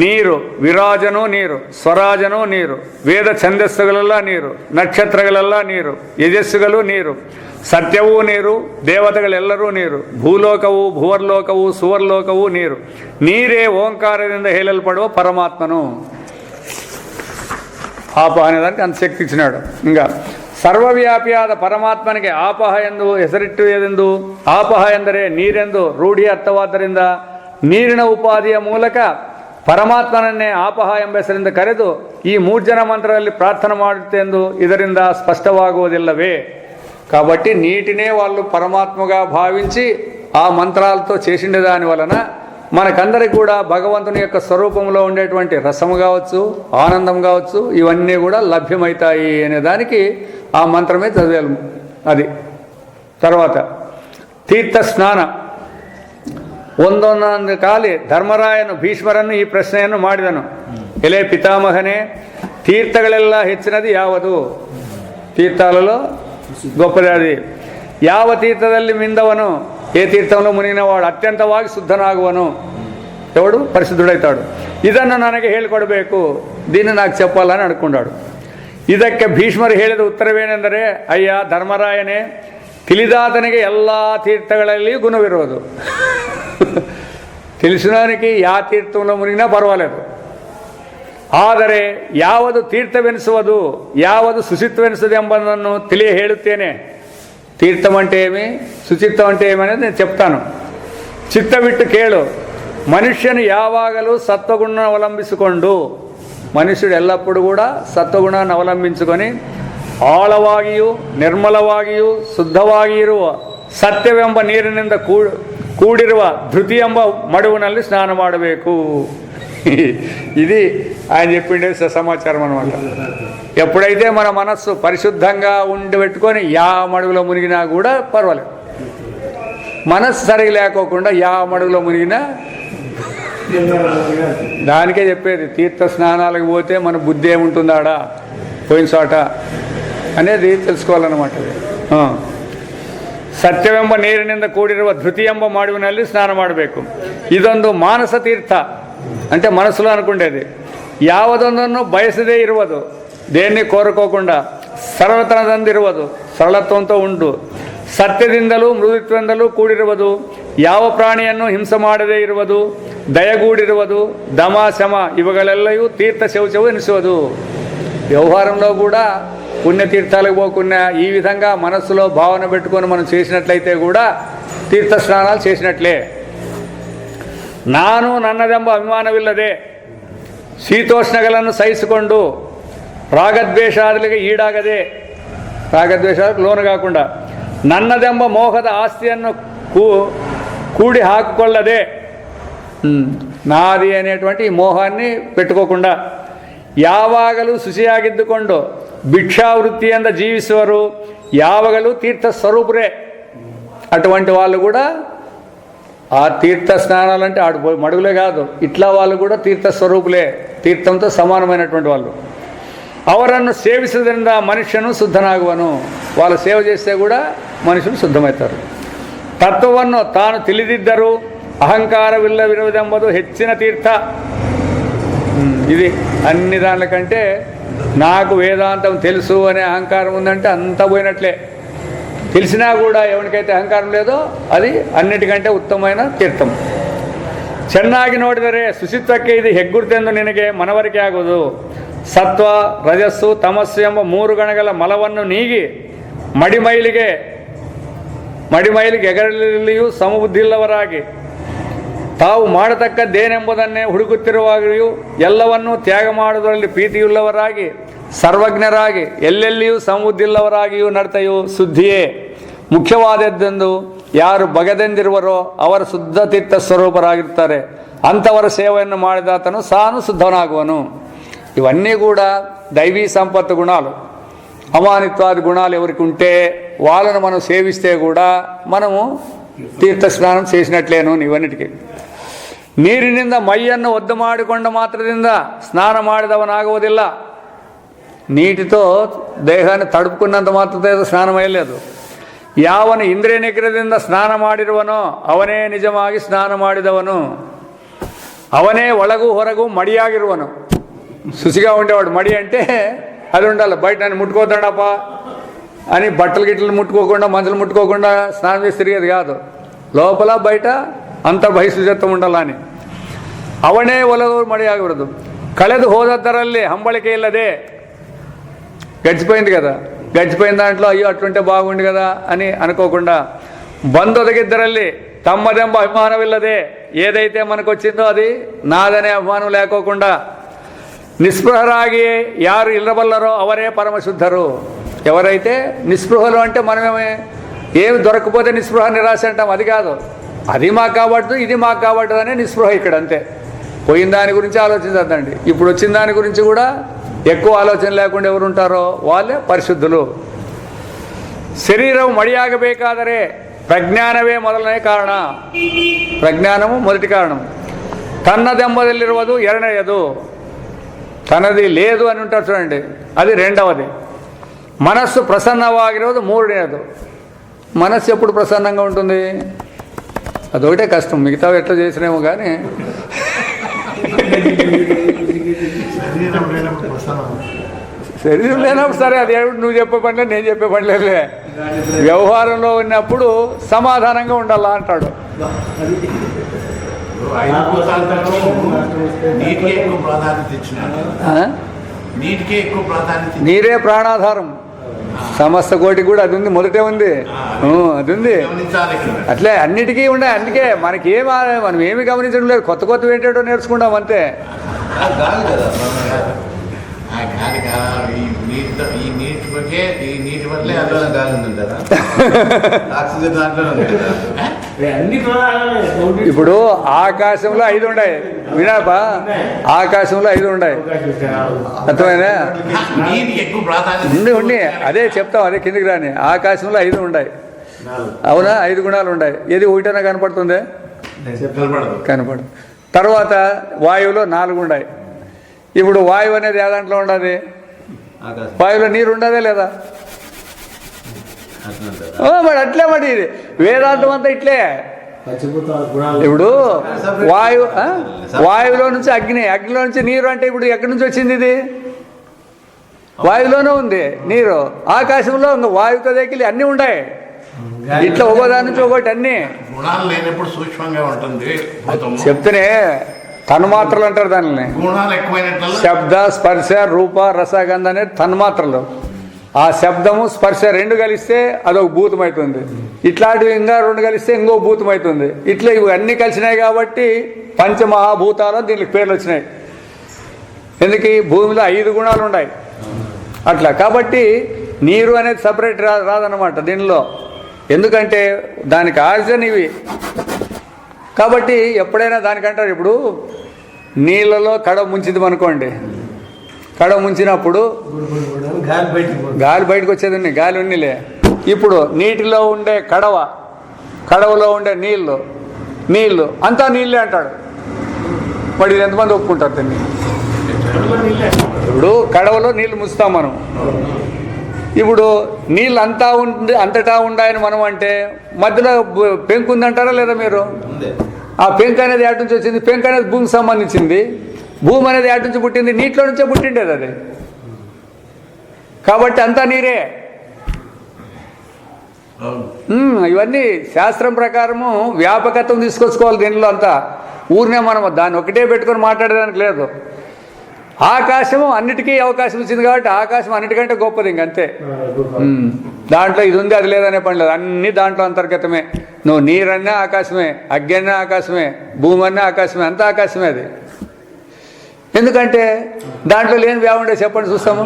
ನೀರು, ವಿರಾಜನೂ ನೀರು, ಸ್ವರಾಜನೂ ನೀರು, ವೇದ ಛಂದಸ್ಸುಗಳೆಲ್ಲ ನೀರು, ನಕ್ಷತ್ರಗಳೆಲ್ಲ ನೀರು, ಯಜಸ್ಸುಗಳು ನೀರು, ಸತ್ಯವೂ ನೀರು, ದೇವತೆಗಳೆಲ್ಲರೂ ನೀರು, ಭೂಲೋಕವು, ಭುವರ್ಲೋಕವು, ಸುವರ್ಲೋಕವು ನೀರು. ನೀರೇ ಓಂಕಾರದಿಂದ ಹೇಳಲ್ಪಡುವ ಪರಮಾತ್ಮನು. ಆಪಹ అనేదానికి అంత శక్తి ఇచ్చినాడు. ఇంకా ಸರ್ವವ್ಯಾಪಿಯಾದ ಪರಮಾತ್ಮನಿಗೆ ಆಪಹ ಎಂದು ಹೆಸರಿಟ್ಟುವುದೆಂದು, ಆಪಹ ಎಂದರೆ ನೀರೆಂದು ರೂಢಿ ಅರ್ಥವಾದ್ದರಿಂದ ನೀರಿನ ಉಪಾಧಿಯ ಮೂಲಕ ಪರಮಾತ್ಮನನ್ನೇ ಆಪಹ ಎಂಬ ಹೆಸರಿಂದ ಕರೆದು ಈ ಮೂರ್ಜನ ಮಂತ್ರದಲ್ಲಿ ಪ್ರಾರ್ಥನೆ ಮಾಡುತ್ತೆಂದು ಇದರಿಂದ స్పష్టವಾಗುವುದಿಲ್ಲವೇ? కాబట్టి నీటినే వాళ్ళు పరమాత్మగా భావించి ఆ మంత్రాలతో చేసిండే దాని వలన మనకందరికి కూడా భగవంతుని యొక్క స్వరూపంలో ఉండేటువంటి రసము కావచ్చు, ఆనందం కావచ్చు, ఇవన్నీ కూడా లభ్యమవుతాయి అనే దానికి ఆ మంత్రమే చదివాను. అది తర్వాత తీర్థ స్నాన ಒಂದೊಂದೊಂದು ಕಾಲಿ ಧರ್ಮರಾಯನು ಭೀಷ್ಮರನ್ನು ಈ ಪ್ರಶ್ನೆಯನ್ನು ಮಾಡಿದನು. ಎಲೆ ಪಿತಾಮಹನೇ, ತೀರ್ಥಗಳೆಲ್ಲ ಹೆಚ್ಚಿನದು ಯಾವುದು? ತೀರ್ಥಾలలో ಗೊಪ್ಪದಾದಿ. ಯಾವ ತೀರ್ಥದಲ್ಲಿ ಮಿಂದವನು ఏ తీర్థంలో మునిగినవాడు అత్యంతವಾಗಿ శుద్ధనాగువను. ఎవడు పరిశుద్ధుడైతాడు. ಇದನ್ನು ನನಗೆ ಹೇಳಿಕೊಡಬೇಕು, దీన్ని నాకు చెప్పాలని అనుకున్నాడు. ಇದಕ್ಕೆ ಭೀಷ್ಮರು ಹೇಳಿದ ಉತ್ತರವೇನೆಂದರೆ, ಅಯ್ಯ ಧರ್ಮರಾಯನೇ, ತಿಳಿದಾತನಿಗೆ ಎಲ್ಲ ತೀರ್ಥಗಳಲ್ಲಿಯೂ ಗುಣವಿರುವುದು. ತಿಳಿಸಿದವನಿಗೆ ಯಾವ ತೀರ್ಥಂలో ಮುನಿಗಿనా ಪರವಾలేదు. ಆದರೆ ಯಾವುದು ತೀರ್ಥವೆನಿಸುವುದು, ಯಾವುದು శుచిత్వವೆನಿಸುವುದು ಎಂಬುದನ್ನು ತಿಳಿಯ ಹೇಳುತ್ತೇನೆ. తీర్థం అంటే ఏమి, శుచిత్వం అంటే ఏమి అనేది నేను చెప్తాను. చిత్తవిట్టు కేಳು. మనుష్యను యావాగలు సత్వగుణాన్ని అవలంబిಸಿಕೊಂಡು, ಮನುಷ್ಯರು ಎಲ್ಲಪ್ಪೂ ಕೂಡ ಸತ್ವಗುಣವನ್ನು ಅವಲಂಬಿಸಿకొని ಆಳವಾಗಿಯೂ ನಿರ್ಮಲವಾಗಿಯೂ ಶುದ್ಧವಾಗಿ ಇರುವ ಸತ್ಯವೆಂಬ ನೀರಿನಿಂದ ಕೂಡಿರುವ ಧೃತಿ ಎಂಬ ಮಡುವಿನಲ್ಲಿ ಸ್ನಾನ ಮಾಡಬೇಕು. ఇది ఆయన చెప్పిండే సమాచారం అనమాట. ఎప్పుడైతే మన మనస్సు పరిశుద్ధంగా ఉండి పెట్టుకొని యా మడుగులో మునిగినా కూడా పర్వాలేదు. మనస్సు సరిగా లేకోకుండా యా మడుగులో మునిగినా, దానికే చెప్పేది తీర్థ స్నానాలకు పోతే మన బుద్ధి ఏముంటుందాడా పోయిన చోట అనేది తెలుసుకోవాలన్నమాట. ಸತ್ಯವೆಂಬ ನೀರಿನಿಂದ ಕೂಡಿರುವ ಧೃತಿ ಎಂಬ ಮಾಡುವಿನಲ್ಲಿ ಸ್ನಾನ ಮಾಡಬೇಕು. ಇದೊಂದು ಮಾನಸ ತೀರ್ಥ అంటే మనసులో అనుకుండేది. ಯಾವುದೊಂದನ್ನು ಬಯಸದೇ ಇರುವುದು, ದೇన్ని ಕೋರಿಕೋకుండా ಸರಳತನದಿಂದಿರುವುದು, ಸರಳತ್ವಂతో ಉಂಟು, ಸತ್ಯದಿಂದಲೂ ಮೃದುತ್ವದಿಂದಲೂ ಕೂಡಿರುವುದು, ಯಾವ ಪ್ರಾಣಿಯನ್ನು ಹಿಂಸೆ ಮಾಡದೇ ಇರುವುದು, దయగూడిರುವುದು, దమ శమ ఇవగలెల్లయూ తీర్థ శౌచవు ఎనిಸುವುದು. వ్యవహారంలో కూడా పుణ్యతీర్థాలకు పోకుండా ఈ విధంగా మనస్సులో భావన పెట్టుకొని మనం చేసినట్లయితే కూడా తీర్థ స్నానాలు చేసినట్లే. ನಾನು ನನ್ನದೆಂಬ ಅಭಿಮಾನವಿಲ್ಲದೆ ಶೀತೋಷ್ಣಗಳನ್ನು ಸಹಿಸಿಕೊಂಡು ರಾಗದ್ವೇಷಾದಿಗಳಿಗೆ ಈಡಾಗದೆ, ರಾಗದ್ವೇಷಕ್ಕೆ ಲೋನು ಕಾకుండా ನನ್ನದೆಂಬ ಮೋಹದ ಆಸ್ತಿಯನ್ನು ಕೂಡಿ ಹಾಕಿಕೊಳ್ಳದೆ, నాది అనేటువంటి ఈ మోహాన్ని పెట్టుకోకుండా ಯಾವಾಗಲೂ ಶುಚಿಯಾಗಿದ್ದುಕೊಂಡು ಭಿಕ್ಷಾವೃತ್ತಿಯಿಂದ జీవిಸುವರು, ಯಾವಾಗಲೂ తీర్థ స్వరూపురే. అటువంటి వాళ్ళు కూడా ఆ తీర్థ స్నానాలంటే ఆడు మడుగులే కాదు, ఇట్లా వాళ్ళు కూడా తీర్థ స్వరూపులే, తీర్థంతో సమానమైనటువంటి వాళ్ళు. ಅವರನ್ನು ಸೇವಿಸುವುದರಿಂದ ಮನುಷ್ಯನು ಶುದ್ಧನಾಗುವನು. వాళ్ళు సేవ చేస్తే కూడా మనుషులు శుద్ధమవుతారు. ತತ್ವವನ್ನು ತಾನು ತಿಳಿದಿದ್ದರೂ ಅಹಂಕಾರವಿಲ್ಲವಿರುವುದೆಂಬುದು ಹೆಚ್ಚಿನ ತೀರ್ಥ. ఇది అన్ని దానికంటే నాకు వేదాంతం తెలుసు అనే అహంకారం ఉందంటే అంతా పోయినట్లే. తెలిసినా కూడా ఎవరికైతే అహంకారం లేదో అది ಅನ್నిటికంటే ಉತ್ತಮమైన ತೀರ್ಥಂ. ಚೆನ್ನಾಗಿ ನೋಡಿದರೆ ಶುಚಿತ್ವಕ್ಕೆ ಇದು ಹೆಗ್ಗುರುತೆಂದು ನಿನಗೆ ಮನವರಿಕೆ ಆಗುವುದು. ಸತ್ವ, ರಜಸ್ಸು, ತಮಸ್ಸು ಎಂಬ 3 ಗಣಗಳ ಮಲವನ್ನು ನೀಗಿ ಮಡಿಮೈಲಿಗೆ ಎಗರಲಿಯೂ ಸಮಬುದ್ಧಿಲ್ಲವರಾಗಿ ತಾವು ಮಾಡತಕ್ಕದ್ದೇನೆಂಬುದನ್ನೇ ಹುಡುಕುತ್ತಿರುವಾಗಿಯೂ ಎಲ್ಲವನ್ನೂ ತ್ಯಾಗ ಮಾಡುವುದರಲ್ಲಿ ಪ್ರೀತಿಯುಳ್ಳವರಾಗಿ ಸರ್ವಜ್ಞರಾಗಿ ಎಲ್ಲೆಲ್ಲಿಯೂ ಸಮಬುದ್ಧಿಲ್ಲವರಾಗಿಯೂ ನಡತೆಯು ಶುದ್ಧಿಯೇ ಮುಖ್ಯವಾದದ್ದೆಂದು ಯಾರು ಬಗೆದೆಂದಿರುವರೋ ಅವರ ಶುದ್ಧ ತೀರ್ಥ ಸ್ವರೂಪರಾಗಿರ್ತಾರೆ. ಅಂಥವರ ಸೇವೆಯನ್ನು ಮಾಡಿದಾತನು ತಾನು శుద్ధనాಗುವನು. ఇవన్నీ కూడా దైవీ సంపత్తు గుణాలు. అమానిత్వాది గుణాలు ఎవరికి ఉంటే వాళ్ళను మనం సేవిస్తే కూడా మనము తీర్థ స్నానం చేసినట్లేను. ಇವನ್ನಿಟಿಗೆ ನೀರಿನಿಂದ ಮೈಯನ್ನು ಒದ್ದು ಮಾಡಿಕೊಂಡ ಮಾತ್ರದಿಂದ ಸ್ನಾನ ಮಾಡಿದವನಾಗುವುದಿಲ್ಲ. నీటితో దేహాన్ని తడుపుకున్నంత మాత్రమే స్నానమయ్యలేదు. ಯಾವನು ಇಂದ್ರಿಯ ನಿಗ್ರಹದಿಂದ ಸ್ನಾನ ಮಾಡಿರುವನೋ ಅವನೇ ನಿಜವಾಗಿ ಸ್ನಾನ ಮಾಡಿದವನು. ಅವನೇ ಒಳಗೂ ಹೊರಗೂ మడియాగిರುವನು. శుచిగా ఉండేవాడు. మడి అంటే అది ఉండాలి. బయట నన్ను ముట్టుకోద్దాడప్ప అని బట్టలు గిట్టలు ముట్టుకోకుండా, మంచులు ముట్టుకోకుండా స్నానం చేసి తిరిగేది కాదు. లోపల బయట అంత బహిశుచిత్వం ఉండాలని. ಅವನೇ ಒಳಗೂ మడియాగిರದು. ಕಳೆದು ಹೋದದ್ದರಲ್ಲಿ ಹಂಬಳಿಕೆ ಇಲ್ಲದೆ, గడిచిపోయింది కదా, గడిచిపోయిన దాంట్లో అయ్యో అట్లుంటే బాగుండు కదా అని అనుకోకుండా, బందొదగిద్దರಲ್ಲಿ తమ్మదెంబ అభిమానమిల్లదే, ఏదైతే మనకు వచ్చిందో అది నాదనే అభిమానం లేకోకుండా నిస్పృహరాగి యారు ఇల్లబల్లరో అవరే పరమశుద్ధరు. ఎవరైతే నిస్పృహలు అంటే మనమేమే ఏమి దొరకపోతే నిస్పృహ నిరాశ అంటాం, అది కాదు. అది మాకు కాబట్టు ఇది మాకు కాబట్టు అనే నిస్పృహ ఇక్కడ అంతే. పోయిన దాని గురించి ఆలోచించద్దండి. ఇప్పుడు వచ్చిన దాని గురించి కూడా ఎక్కువ ఆలోచన లేకుండా ఎవరు ఉంటారో వాళ్ళే పరిశుద్ధులు. శరీరం ಮಡಿಯಾಗಬೇಕಾದರೆ ಪ್ರಜ್ಞಾನವೇ ಮೊದಲನೇ ಕಾರಣ. ಪ್ರಜ್ಞಾನವು ಮೊದಟಿ ಕಾರಣ. ತನ್ನದೆಂಬುದಲ್ಲಿರುವುದು ಎರಡನೆಯದು. తనది లేదు అని ఉంటారు చూడండి, అది రెండవది. మనస్సు ప్రసన్నವಾಗಿರೋದು మూడనేది. మనస్సు ఎప్పుడు ప్రసన్నంగా ఉంటుంది? అదొకటే కష్టం, మిగతావి ఎట్లా చేసినేమో కానీ శరీరం లేనప్పుడు సరే, అది నువ్వు చెప్పే పనిలే, నేను చెప్పే పనిలేదులే. వ్యవహారంలో ఉన్నప్పుడు సమాధానంగా ఉండాలా అంటాడు. నీరే ప్రాణాధారం. సమస్త కోటికి కూడా అది ఉంది, మొదటే ఉంది, అది ఉంది. అట్లే అన్నిటికీ ఉండే. అందుకే మనం ఏమి గమనించడం లేదు, కొత్త కొత్త ఏంటో నేర్చుకుంటాం అంతే. ఇప్పుడు ఆకాశంలో 5 ఉన్నాయి, వినాపా? ఆకాశంలో 5 ఉన్నాయి, అర్థమైనా? ఉండి అదే చెప్తాం, అదే కిందికి రాని. ఆకాశంలో 5 ఉన్నాయి, అవునా? 5 గుణాలు ఉన్నాయి. ఏది ఒకటైనా కనపడుతుంది? కనపడదు. తర్వాత వాయువులో 4 ఉన్నాయి. ఇప్పుడు వాయువు అనేది ఏ దాంట్లో ఉండదు? వాయువులో నీరు ఉండదే లేదా? మరి అట్లే, మరి ఇది వేదాంతం అంతా ఇట్లే. ఇప్పుడు వాయువులో నుంచి అగ్ని, అగ్నిలో నుంచి నీరు అంటే ఇప్పుడు ఎక్కడి నుంచి వచ్చింది? ఇది వాయువులోనే ఉంది నీరు. ఆకాశంలో ఇంకా వాయువుతో దగ్గర అన్నీ ఉన్నాయి. ఇట్లా ఒకదాని నుంచి ఒకటి అన్నీ చెప్తేనే తన్మాత్రలు అంటారు దానిని. శబ్ద, స్పర్శ, రూప, రసగంధ అనేది తన్మాత్రలు. ఆ శబ్దము స్పర్శ 2 కలిస్తే అదొక భూతం అవుతుంది. ఇట్లాంటివి ఇంకా 2 కలిస్తే ఇంకో భూతం అవుతుంది. ఇట్లా ఇవి అన్నీ కలిసినాయి కాబట్టి పంచమహాభూతాలు దీనికి పేర్లు వచ్చినాయి. ఎందుకు? భూమిలో 5 గుణాలు ఉన్నాయి అట్లా. కాబట్టి నీరు అనేది సపరేట్ రాదన్నమాట దీనిలో. ఎందుకంటే దానికి ఆక్సిజన్ ఇవి. కాబట్టి ఎప్పుడైనా దానికంటారు, ఇప్పుడు నీళ్ళలో కడవ ముంచింది అనుకోండి, కడవ ముంచినప్పుడు గాలి బయటకు వచ్చేది, గాలి ఉన్నిలే. ఇప్పుడు నీటిలో ఉండే కడవలో ఉండే నీళ్ళు అంతా నీళ్ళే అంటాడు. మరి ఇది ఎంతమంది ఒప్పుకుంటారు దీన్ని? ఇప్పుడు కడవలో నీళ్ళు ముంచుతాం మనం. ఇప్పుడు నీళ్ళు అంతటా ఉండాయని మనం అంటే మధ్యలో పెంకు ఉందంటారా లేదా మీరు? ఆ పెంకు అనేది ఎటు నుంచి వచ్చింది? పెంకు అనేది భూమికి సంబంధించింది. భూమి అనేది ఎటు నుంచి పుట్టింది? నీటిలో నుంచే పుట్టిండేది అది. కాబట్టి అంతా నీరే. ఇవన్నీ శాస్త్రం ప్రకారము వ్యాపకత్వం తీసుకొచ్చుకోవాలి దీనిలో అంతా. ఊరినే మనం దాన్ని ఒకటే పెట్టుకొని మాట్లాడేదానికి లేదు. ఆకాశము అన్నిటికీ అవకాశం ఇచ్చింది కాబట్టి ఆకాశం అన్నిటికంటే గొప్పది, ఇంకంతే. దాంట్లో ఇది ఉంది అది లేదనే పని లేదు, అన్నీ దాంట్లో అంతర్గతమే. నువ్వు నీరన్నా ఆకాశమే, అగ్ని అన్నా ఆకాశమే, భూమి అన్నా ఆకాశమే, అంతా ఆకాశమే అది. ఎందుకంటే దాంట్లో లేని వ్యావుండే చెప్పండి చూస్తాము.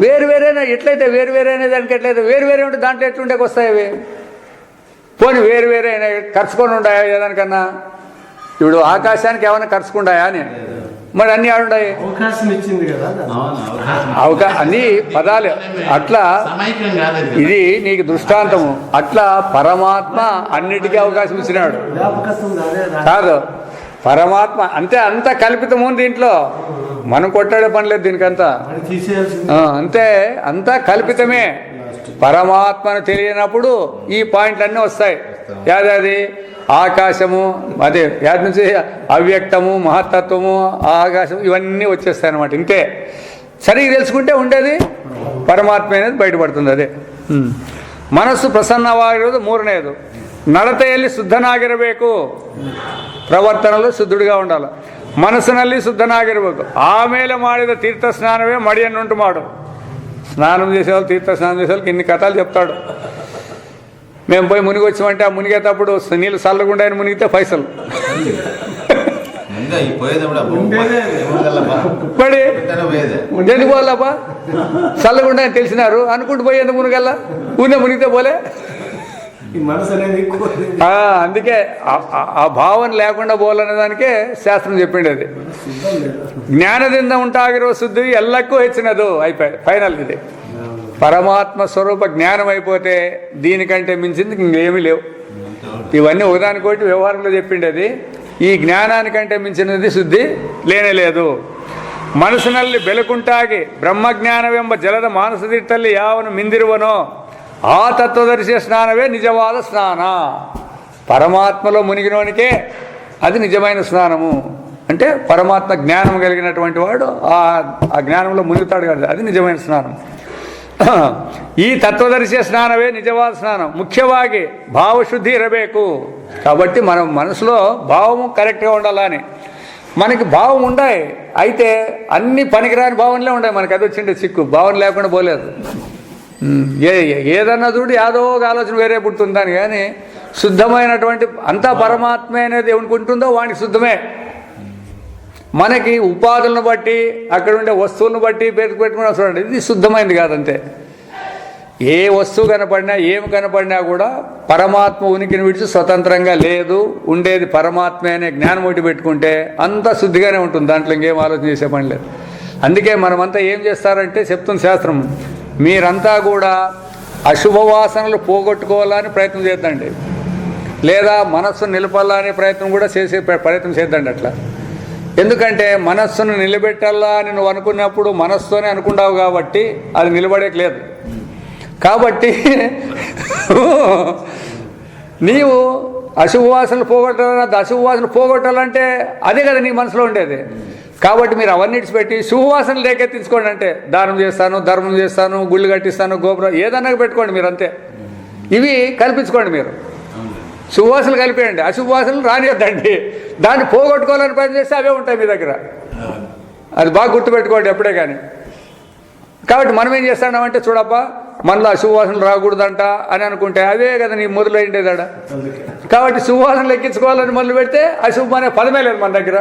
వేరువేరేనా? ఎట్లయితే వేరువేరే అనే దానికి ఎట్లయితే వేరువేరే ఉంటే దాంట్లో ఎట్లుండేకి వస్తాయి అవి? పోనీ వేరువేరే ఖర్చుకొని ఉండాయా ఏదానికన్నా? ఇప్పుడు ఆకాశానికి ఏమైనా ఖర్చుకుంటాయా అని? మరి అన్ని ఆడుండాయి, అన్ని పదాలు అట్లా. ఇది నీకు దృష్టాంతము. అట్లా పరమాత్మ అన్నిటికీ అవకాశం ఇచ్చినాడు కాదు. పరమాత్మ అంతే, అంత కల్పితము దీంట్లో. మనం కొట్టాడే పని లేదు దీనికంతా, అంతే, అంతా కల్పితమే. పరమాత్మను తెలియనప్పుడు ఈ పాయింట్లన్నీ వస్తాయి. యాది ఆకాశము, అదే యాది నుంచి అవ్యక్తము, మహత్తత్వము, ఆకాశం, ఇవన్నీ వచ్చేస్తాయి అన్నమాట. ఇంతే సరిగ్గా తెలుసుకుంటే ఉండేది పరమాత్మ అనేది బయటపడుతుంది. ಅದೇ ಮನಸ್ಸು ಪ್ರಸನ್ನವಾಗಿರೋದು ಮೂರನೇದು. ನಡತೆಯಲ್ಲಿ ಶುದ್ಧನಾಗಿರಬೇಕು, ಪ್ರವರ್ತನಲ್ಲೂ ಶುದ್ಧುಡಿగా ఉండాలి, ಮನಸ್ಸಿನಲ್ಲಿ ಶುದ್ಧನಾಗಿರಬೇಕು. ಆಮೇಲೆ ಮಾಡಿದ ತೀರ್ಥ ಸ್ನಾನವೇ ಮಡಿಯನ್ನುಂಟು ಮಾಡು. స్నానం చేసేవాళ్ళు, తీర్థ స్నానం చేసేవాళ్ళకి ఇన్ని కథలు చెప్తాడు. మేము పోయి మునిగి వచ్చామంటే ఆ మునిగేటప్పుడు నీళ్ళు చల్లకుండా ఆయన మునిగితే పైసలు పడి ఎందుకు పోలేపా, చల్లకుండా ఆయన తెలిసినారు అనుకుంటూ పోయి ఎందుకు మునిగల్లా, ఊనే మునిగితే పోలే. అందుకే ఆ భావన లేకుండా పోవాలనే దానికే శాస్త్రం చెప్పిండి. అది ಜ್ಞಾನದಿಂದ ಉಂಟಾಗಿರುವ ಶುದ್ಧಿ ಎಲ್ಲಕ್ಕೂ ಹೆಚ್ಚಿನದು. అయిపోయి ఫైనల్ ఇది. పరమాత్మ స్వరూప జ్ఞానం అయిపోతే దీనికంటే మించింది ఇంకేమీ లేవు. ఇవన్నీ ఒకదానికోటి వ్యవహారంలో చెప్పిండేది. ఈ జ్ఞానానికంటే మించినది శుద్ధి లేనేలేదు. ಮನಸ್ಸಿನಲ್ಲಿ ಬೆಳಕುಂಟಾಗಿ ಬ್ರಹ್ಮಜ್ಞಾನವೆಂಬ ಜಲದ ಮಾನಸತೀರ್ಥಲ್ಲಿ ಯಾವನು ಮಿಂದಿರುವನೋ ಆ ತತ್ವದರ್ಶಿಯ ಸ್ನಾನವೇ ನಿಜವಾದ ಸ್ನಾನ. పరమాత్మలో మునిగినోనికే అది నిజమైన స్నానము. అంటే పరమాత్మ జ్ఞానం కలిగినటువంటి వాడు ఆ జ్ఞానంలో మునుగుతాడు కదా, అది నిజమైన స్నానం. ಈ ತತ್ವದರ್ಶಿಯ ಸ್ನಾನವೇ ನಿಜವಾದ ಸ್ನಾನ. ಮುಖ್ಯವಾಗಿ ಭಾವಶುದ್ಧಿ ಇರಬೇಕು. కాబట్టి మనం మనసులో భావము కరెక్ట్గా ఉండాలని. మనకి భావం ఉండాయి, అయితే అన్ని పనికిరాని భావనలే ఉన్నాయి. మనకి అది వచ్చిండే చిక్కు, భావన లేకుండా పోలేదు. ఏదన్నా చూడు యాదో ఒక ఆలోచన వేరే పుడుతుందని, కానీ శుద్ధమైనటువంటి అంతా పరమాత్మే అనేది ఏమనుకుంటుందో వానికి శుద్ధమే. మనకి ఉపాధులను బట్టి అక్కడ ఉండే వస్తువులను బట్టి పెట్టుకుని చూడండి, ఇది శుద్ధమైనది కాదంతే. ఏ వస్తువు కనపడినా ఏమి కనపడినా కూడా పరమాత్మ ఉనికిని విడిచి స్వతంత్రంగా లేదు, ఉండేది పరమాత్మే అనే జ్ఞానం ఒకటి పెట్టుకుంటే అంతా శుద్ధిగానే ఉంటుంది. దాంట్లో ఇంకేం ఆలోచన చేసే పని లేదు. అందుకే మనమంతా ఏం చేస్తారంటే చెప్తుంది శాస్త్రం, మీరంతా కూడా అశుభవాసనలు పోగొట్టుకోవాలని ప్రయత్నం చేద్దండి, లేదా మనస్సును నిలపాలని ప్రయత్నం కూడా చేసే ప్రయత్నం చేద్దండి. అట్లా ఎందుకంటే మనస్సును నిలబెట్టాలా అని నువ్వు అనుకున్నప్పుడు మనస్సుతోనే అనుకుంటావు కాబట్టి అది నిలబడేయలేదు. కాబట్టి నీవు అశుభవాసనలు పోగొట్టాలంటే అదే కదా నీ మనసులో ఉండేది. కాబట్టి మీరు అవన్నిటిసి పెట్టి శుభవాసనలు రేకెత్తించుకోండి. అంటే దానం చేస్తాను, ధర్మం చేస్తాను, గుళ్ళు కట్టిస్తాను, గోపురం ఏదన్నా పెట్టుకోండి మీరు, అంతే. ఇవి కల్పించుకోండి మీరు, శుభవాసనలు కలిపేయండి, అశుభవాసనలు రానియద్దండి. దాన్ని పోగొట్టుకోవాలని ప్రయత్నం చేస్తే అవే ఉంటాయి మీ దగ్గర. అది బాగా గుర్తుపెట్టుకోండి ఎప్పుడే కానీ. కాబట్టి మనం ఏం చేస్తామంటే చూడబ్బా మనలో అశుభవాసనలు రాకూడదంట అని అనుకుంటే అవే కదా నీ మొదలైండేదాడ. కాబట్టి శుభవాసనలు ఎక్కించుకోవాలని మొదలు పెడితే అశుభం అనే పదమే లేదు మన దగ్గర.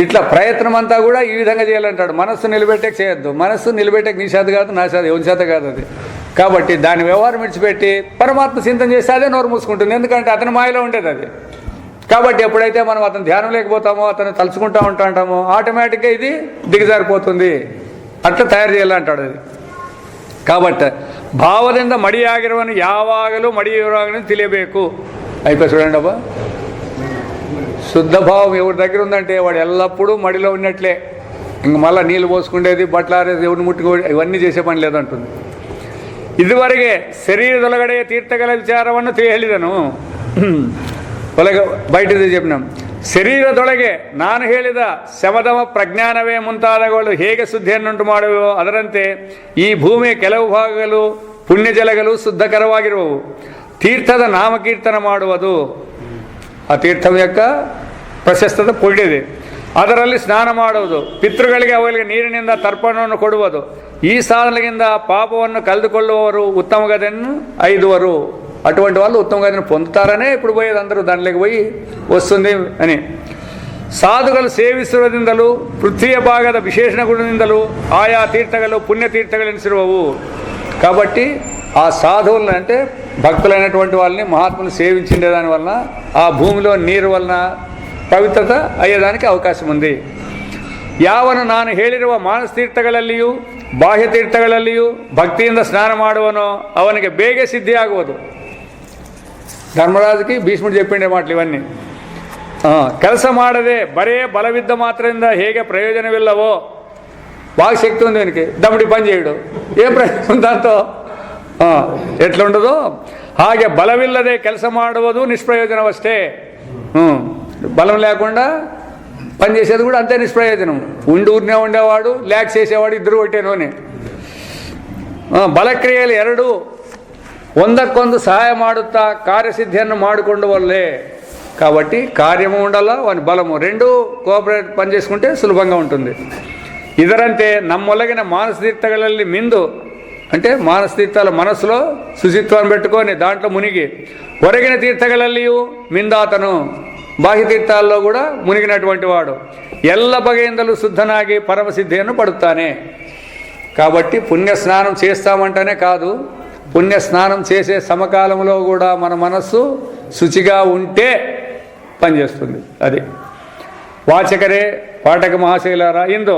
ఇట్లా ప్రయత్నం అంతా కూడా ఈ విధంగా చేయాలంటాడు. మనస్సు నిలబెట్టేకి చేయొద్దు. మనస్సు నిలబెట్టేకి నీ చేత కాదు, నా చేత ఎవరి చేత కాదు అది. కాబట్టి దాని వ్యవహారం విడిచిపెట్టి పరమాత్మ చింతన చేస్తే అదే నోరు మూసుకుంటుంది. ఎందుకంటే అతని మాయలో ఉండేది అది. కాబట్టి ఎప్పుడైతే మనం అతను ధ్యానం లేకపోతామో, అతను తలుచుకుంటూ ఉంటామో ఆటోమేటిక్గా ఇది దిగజారిపోతుంది. అట్లా తయారు చేయాలంటాడు అది. కాబట్టి ಭಾವದಿಂದ ಮಡಿಯಾಗಿರುವನು ಯಾವಾಗಲೂ ಮಡಿಯಿರುವಾಗಲೂ ತಿಳಿಯಬೇಕು. అయిపోయి చూడండి అబ్బా, శుద్ధ భావం ఎవరి దగ్గర ఉందంటే వాడు ఎల్లప్పుడూ మడిలో ఉన్నట్లే. ఇంక మళ్ళీ నీళ్ళు పోసుకునేది, బట్టలు ఆరేది, ఎవరిని ముట్టుకో ఇవన్నీ చేసే పని లేదంటుంది. ಇದುವರೆಗೆ ಶರೀರದೊಳಗಡೆ ತೀರ್ಥಗಳ ವಿಚಾರವನ್ನು ಹೇಳಿದನು. ಬಯಟಿದೆ చెప్పినాం. ಶರೀರದೊಳಗೆ ನಾನು ಹೇಳಿದ ಶಮದಮ ಪ್ರಜ್ಞಾನವೇ ಮುಂತಾದವುಗಳು ಹೇಗೆ ಶುದ್ಧಿಯನ್ನುಂಟು ಮಾಡುವೋ ಅದರಂತೆ ಈ ಭೂಮಿಯ ಕೆಲವು ಭಾಗಗಳು ಪುಣ್ಯಜಲಗಳು ಶುದ್ಧಕರವಾಗಿರುವವು. ತೀರ್ಥದ ನಾಮಕೀರ್ತನ ಮಾಡುವುದು, ಆ ತೀರ್ಥದ యొక్క ಪ್ರಶಸ್ತದ ಪುಣ್ಯದೆ. ಅದರಲ್ಲಿ ಸ್ನಾನ ಮಾಡುವುದು, ಪಿತೃಗಳಿಗೆ ಅವರಿಗೆ ನೀರಿನಿಂದ ತರ್ಪಣವನ್ನು ಕೊಡುವುದು. ఈ సాధనలకింద పాపವನ್ನು కలుదుకొల్లువరు ఉత్తమ గతిని ఐదువరు. అటువంటి వాళ్ళు ఉత్తమ గతిని పొందుతారనే ఇప్పుడు పోయేది. అందరూ దానిలోకి పోయి వస్తుంది అని. ಸಾಧುಗಳು ಸೇವಿಸುವುದರಿಂದಲೂ ಪೃಥ್ವಿಯ ಭಾಗದ ವಿಶೇಷಣ ಗುಣದಿಂದಲೂ ఆయా తీర్థಗಳು పుణ్యతీర్థಗಳು ఎనిసిరువವು. కాబట్టి ఆ సాధువులను అంటే భక్తులైనటువంటి వాళ్ళని మహాత్ములు సేవించిండే దాని వలన ఆ భూమిలో నీరు వలన పవిత్రత అయ్యేదానికి అవకాశం ఉంది. ಯಾವನು ನಾನು ಹೇಳಿರುವ ಮಾನಸ ತೀರ್ಥಗಳಲ್ಲಿಯೂ ಬಾಹ್ಯ ತೀರ್ಥಗಳಲ್ಲಿಯೂ ಭಕ್ತಿಯಿಂದ ಸ್ನಾನ ಮಾಡುವನೋ ಅವನಿಗೆ ಬೇಗ ಸಿದ್ಧಿಯಾಗುವುದು. ಧರ್ಮರಾಜುకి ಭೀಷ್ముడు చెప్పిండే మాటలు ఇవన్నీ. ಕೆಲಸ ಮಾಡದೆ ಬರೇ ಬಲವಿದ್ದ ಮಾತ್ರದಿಂದ ಹೇಗೆ ಪ್ರಯೋಜನವಿಲ್ಲವೋ, బాగా శక్తి ఉంది వీనికి, దమ్ముడి పని చేయడు, ఏం ప్రయోజనం దాంతో ఎట్లుండదో ಹಾಗೆ బలవిಲ್ಲದೆ ಕೆಲಸ ಮಾಡುವುದು నిష్ప్రయోజనవಷ್ಟೇ. బలం లేకుండా పనిచేసేది కూడా అంతే నిష్ప్రయోజనం. ఊరినే ఉండేవాడు, లేక చేసేవాడు ఇద్దరు ఒకటేనోని. ಬಲಕ್ರಿಯೆಯಲ್ಲಿ ಎರಡು ಒಂದಕ್ಕೊಂದು ಸಹಾಯ ಮಾಡುತ್ತಾ ಕಾರ್ಯಸಿದ್ಧಿಯನ್ನು ಮಾಡಿಕೊಂಡು వల్లే. కాబట్టి కార్యము ఉండాలా, వాని బలము రెండు కోఆపరేట్ పనిచేసుకుంటే సులభంగా ఉంటుంది. ಇದರಂತೆ ನಮ್ಮೊಳಗಿನ ಮಾನಸತೀರ್ಥಗಳಲ್ಲಿ ಮಿಂದು, అంటే మానస తీర్థాల మనసులో శుచిత్వాన్ని పెట్టుకొని దాంట్లో మునిగి, ಹೊರಗಿನ తీర్థಗಳಲ್ಲಿಯೂ ಮಿಂದಾತನು, ಬಾಹ್ಯ తీర్థాల్లో కూడా మునిగినటువంటి వాడు ಎಲ್ಲ ಬಗೆಯಿಂದಲೂ శుద్ధనాగి పరమసిద్ధిಯನ್ನು పడుతానే. కాబట్టి పుణ్యస్నానం చేస్తామంటేనే కాదు, పుణ్యస్నానం చేసే సమకాలంలో కూడా మన మనస్సు శుచిగా ఉంటే పనిచేస్తుంది. అది వాచకరే పాఠక మహాశైలారా, ఇందు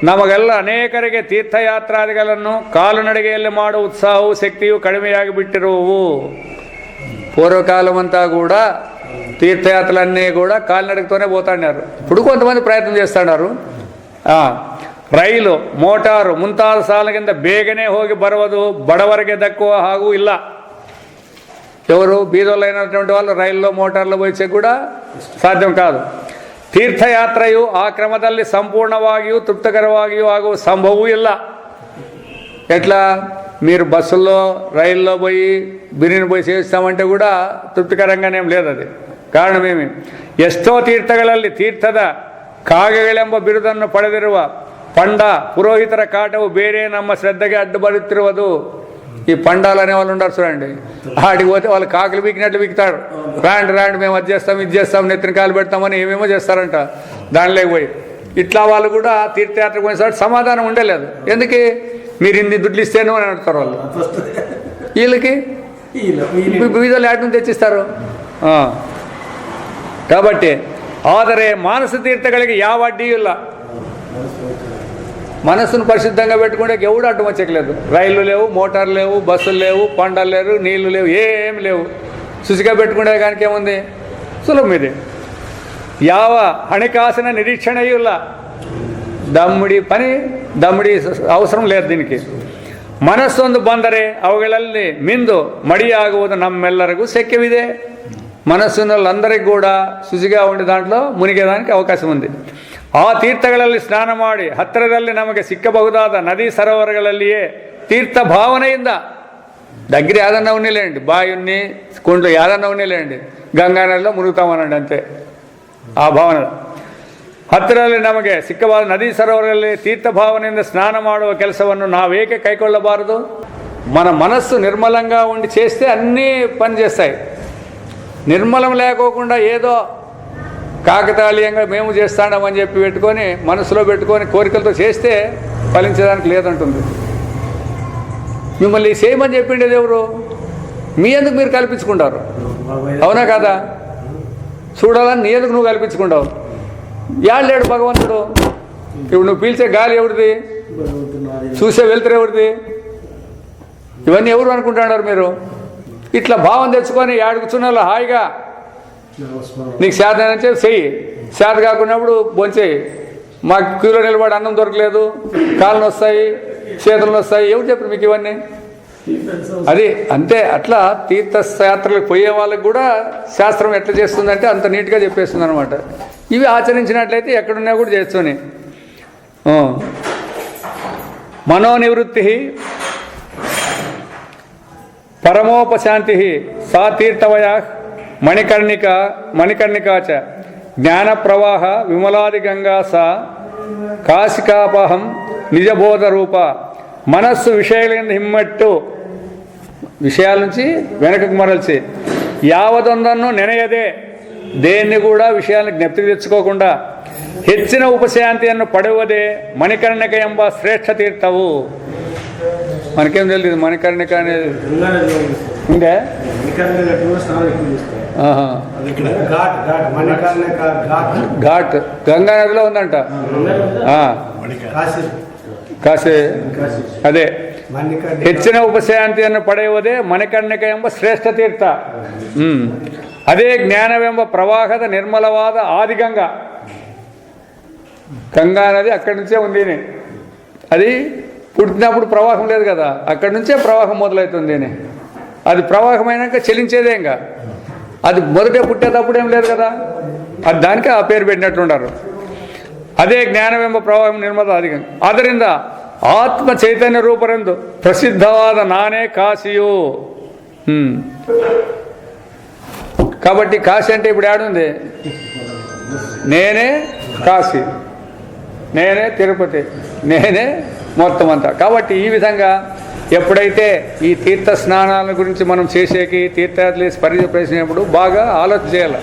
ನಮಗೆಲ್ಲ ಅನೇಕರಿಗೆ ತೀರ್ಥಯಾತ್ರಾದಿಗಳನ್ನು ಕಾಲುನಡಿಗೆಯಲ್ಲಿ ಮಾಡುವ ಉತ್ಸಾಹವು ಶಕ್ತಿಯು ಕಡಿಮೆಯಾಗಿ ಬಿಟ್ಟಿರುವು. పూర్వకాలం అంతా కూడా తీర్థయాత్రలన్నీ కూడా కాలినడకతోనే పోతాడారు. ఇప్పుడు కొంతమంది ప్రయత్నం చేస్తున్నారు. ರೈಲು, ಮೋಟಾರು ಮುಂತಾದ ಸಾಲಗಿಂತ ಬೇಗನೆ ಹೋಗಿ ಬರುವುದು ಬಡವರಿಗೆ ದಕ್ಕುವ ಹಾಗೂ ಇಲ್ಲ. ఎవరు బీదోళ్ళైనటువంటి వాళ్ళు రైల్లో మోటార్లో పోయిచే కూడా ಸಾಧ್ಯ ಕಾದು. ತೀರ್ಥಯಾತ್ರೆಯು ಆ ಕ್ರಮದಲ್ಲಿ ಸಂಪೂರ್ಣವಾಗಿಯೂ ತೃಪ್ತಿಕರವಾಗಿಯೂ ಆಗುವ ಸಂಭವವೂ ಇಲ್ಲ. ఎట్లా మీరు బస్సుల్లో రైల్లో పోయి బిర్యానీ పోయి ಸೇವಿಸ್ತಾమంటే కూడా ತೃಪ್ತಿಕರಂಗಾನೇಂ లేదు. అది ಕಾರಣವೇಮಿ ಎಷ್ಟೋ ತೀರ್ಥಗಳಲ್ಲಿ ತೀರ್ಥದ ಕಾಗೆಗಳೆಂಬ ಬಿರುದನ್ನು ಪಡೆದಿರುವ పండ పురోహిತರ కాటವು ಬೇರೆ ನಮ್ಮ శ్రద్ధಗೆ అడ్డు బరుತ್ತಿರುವುದು. ఈ పండాలు అనే వాళ్ళు ఉండరు చూడండి, ఆడికి పోతే వాళ్ళు కాకులు వీకినట్లు వీకుతాడు. రాండి మేము అది చేస్తాం ఇది చేస్తాం నెత్తిన కాలు పెడతామని ఏమేమో చేస్తారంట. దానిలోకి పోయి ఇట్లా వాళ్ళు కూడా తీర్థయాత్రకు పోయినసారి సమాధానం ఉండలేదు. ఎందుకు మీరు ఇన్ని దుడ్లు ఇస్తేనో అని అంటారు వాళ్ళు. వీళ్ళకి బీదలు ఆటను తెచ్చిస్తారు. కాబట్టి ಆದರೆ ಮಾನಸ ತೀರ್ಥಗಳಿಗೆ ಯಾವ ಅಡ್ಡಿ ಇಲ್ಲ. మనసును పరిశుద్ధంగా పెట్టుకుంటే ఎవడు అడ్డం వచ్చేయలేదు. రైళ్ళు లేవు, మోటార్లు లేవు, బస్సులు లేవు, పండాలు లేవు, నీళ్లు లేవు, ఏం లేవు. శుచిగా పెట్టుకునే దానికి ఏముంది, సులభం ఇది. ಯಾವ ಹಣಕಾಸಿನ ನಿರೀಕ್ಷಣೆಯೂ ಇಲ್ಲ. ದಮ್ಮಡಿ ಅವಸರ లేదు దీనికి. ಮನಸ್ಸೊಂದು ಬಂದರೆ ಅವುಗಳಲ್ಲಿ ಮಿಂದು ಮಡಿಯಾಗುವುದು ನಮ್ಮೆಲ್ಲರಿಗೂ ಶಕ್ಯವಿದೆ. ಮನಸ್ಸಿನಲ್ಲಂದರಿಗೂ ಕೂಡ ಶುಚಿగా ఉండే దాంట్లో మునిగేదానికి అవకాశం ఉంది. ಆ ತೀರ್ಥಗಳಲ್ಲಿ ಸ್ನಾನ ಮಾಡಿ ಹತ್ತಿರದಲ್ಲಿ ನಮಗೆ ಸಿಕ್ಕಬಹುದಾದ ನದಿ ಸರೋವರಗಳಲ್ಲಿಯೇ ತೀರ್ಥ ಭಾವನೆಯಿಂದ దగ్గర యాదన్న ఉన్నిలేండి, బావి ఉన్ని కుండ్లు యాదన్న ఉన్నిలేండి, ಗಂಗಾ ನದಿలో ಮುನುಗುತ್ತಾమనండి అంతే. ಆ ಭಾವನೆ ಹತ್ತಿರದಲ್ಲಿ ನಮಗೆ ಸಿಕ್ಕವಾದ ನದಿ ಸರೋವರಗಳಲ್ಲಿ ತೀರ್ಥ ಭಾವನೆಯಿಂದ ಸ್ನಾನ ಮಾಡುವ ಕೆಲಸವನ್ನು ನಾವೇಕೆ ಕೈಗೊಳ್ಳಬಾರದು? మన మనస్సు నిర్మలంగా ఉండి చేస్తే అన్నీ పని చేస్తాయి. నిర్మలం లేకోకుండా ఏదో కాకతాళీయంగా మేము చేస్తామని చెప్పి పెట్టుకొని మనసులో పెట్టుకొని కోరికలతో చేస్తే ఫలించడానికి లేదంటుంది. మిమ్మల్ని చేయమని చెప్పిండేది ఎవరు? మీ ఎందుకు మీరు కల్పించుకుంటారు, అవునా కదా? చూడాలని నీ ఎందుకు నువ్వు కల్పించుకుంటావు? లేడు భగవంతుడు. ఇప్పుడు నువ్వు పీల్చే గాలి ఎవరిది, చూసే వెళ్తురు ఎవరిది? ఇవన్నీ ఎవరు అనుకుంటున్నారు మీరు? ఇట్లా భావం తెచ్చుకొని కూర్చున్న హాయిగా నీకు శాత చెప్పి చెయ్యి, శాత కాకున్నప్పుడు బొంచేయి. మాకు క్యూలో నిలబడి అన్నం దొరకలేదు, కాళ్ళు వస్తాయి, చేతులు వస్తాయి, ఎవరు చెప్పరు మీకు ఇవన్నీ? అది అంతే. అట్లా తీర్థయాత్రలకు పోయే వాళ్ళకి కూడా శాస్త్రం ఎట్లా చేస్తుందంటే అంత నీట్గా చెప్పేస్తుంది అనమాట. ఇవి ఆచరించినట్లయితే ఎక్కడున్నా కూడా చేస్తూనే. మనోనివృత్తి పరమోపశాంతి సా తీర్థవయ మణికర్ణికా చ జ్ఞాన ప్రవాహ విమలాది గంగా సా కాశికాపహం నిజబోధ రూప. మనస్సు విషయాలను హిమ్మట్టు విషయాల నుంచి వెనకకు మరల్చి యావదొందನ್ನು ನೆನೆಯದೆ దేన్ని కూడా విషయాలను జ్ఞప్తికి తెచ్చుకోకుండా ಹೆಚ್ಚಿನ ಉಪಶಾಂತಿಯನ್ನು ಪಡೆಯುವುದೇ ಮಣಿಕರ್ಣಿಕ ಎಂಬ ಶ್ರೇಷ್ಠ ತೀರ್ಥವು. మనకేం తెలియదు మణికర్ణిక అనేది ఉండే. ఘాట్ గంగా నదిలో ఉందంట. ಕಾಶಿ ಅದೇ ಹೆಚ್ಚಿನ ಉಪಶಾಂತಿಯನ್ನು ಪಡೆಯುವುದೇ ಮಣಿಕರ್ಣಿಕ ಎಂಬ ಶ್ರೇಷ್ಠ ತೀರ್ಥ. ಅದೇ ಜ್ಞಾನವೆಂಬ ಪ್ರವಾಹದ ನಿರ್ಮಲವಾದ ಆದಿಗಂಗಾ. గంగా నది అక్కడి నుంచే ఉంది. అది పుట్టినప్పుడు ప్రవాహం లేదు కదా, అక్కడి నుంచే ప్రవాహం మొదలవుతుంది. అది ప్రవాహమైనాక చెలించేదే. ఇంకా అది మొదటే పుట్టేటప్పుడు ఏం లేదు కదా, అది దానికి ఆ పేరు పెట్టినట్లుంటారు. ಅದೇ ಜ್ಞಾನವೆಂಬ ಪ್ರವಾಹ ನಿರ್ಮಲ ಅಧಿಕ. ಆದ್ದರಿಂದ ಆತ್ಮ ಚೈತನ್ಯ ರೂಪರೆಂದು ಪ್ರಸಿದ್ಧವಾದ ನಾನೇ ಕಾಶಿಯು. కాబట్టి కాశీ అంటే ఇప్పుడు ఏడుంది? నేనే కాశీ, నేనే తిరుపతి, నేనే మొత్తం అంతా. కాబట్టి ఈ విధంగా ఎప్పుడైతే ఈ తీర్థ స్నానాల గురించి మనం చేసేకి తీర్థయాత్రలు పరిచయించినప్పుడు బాగా ఆలోచన చేయాలి.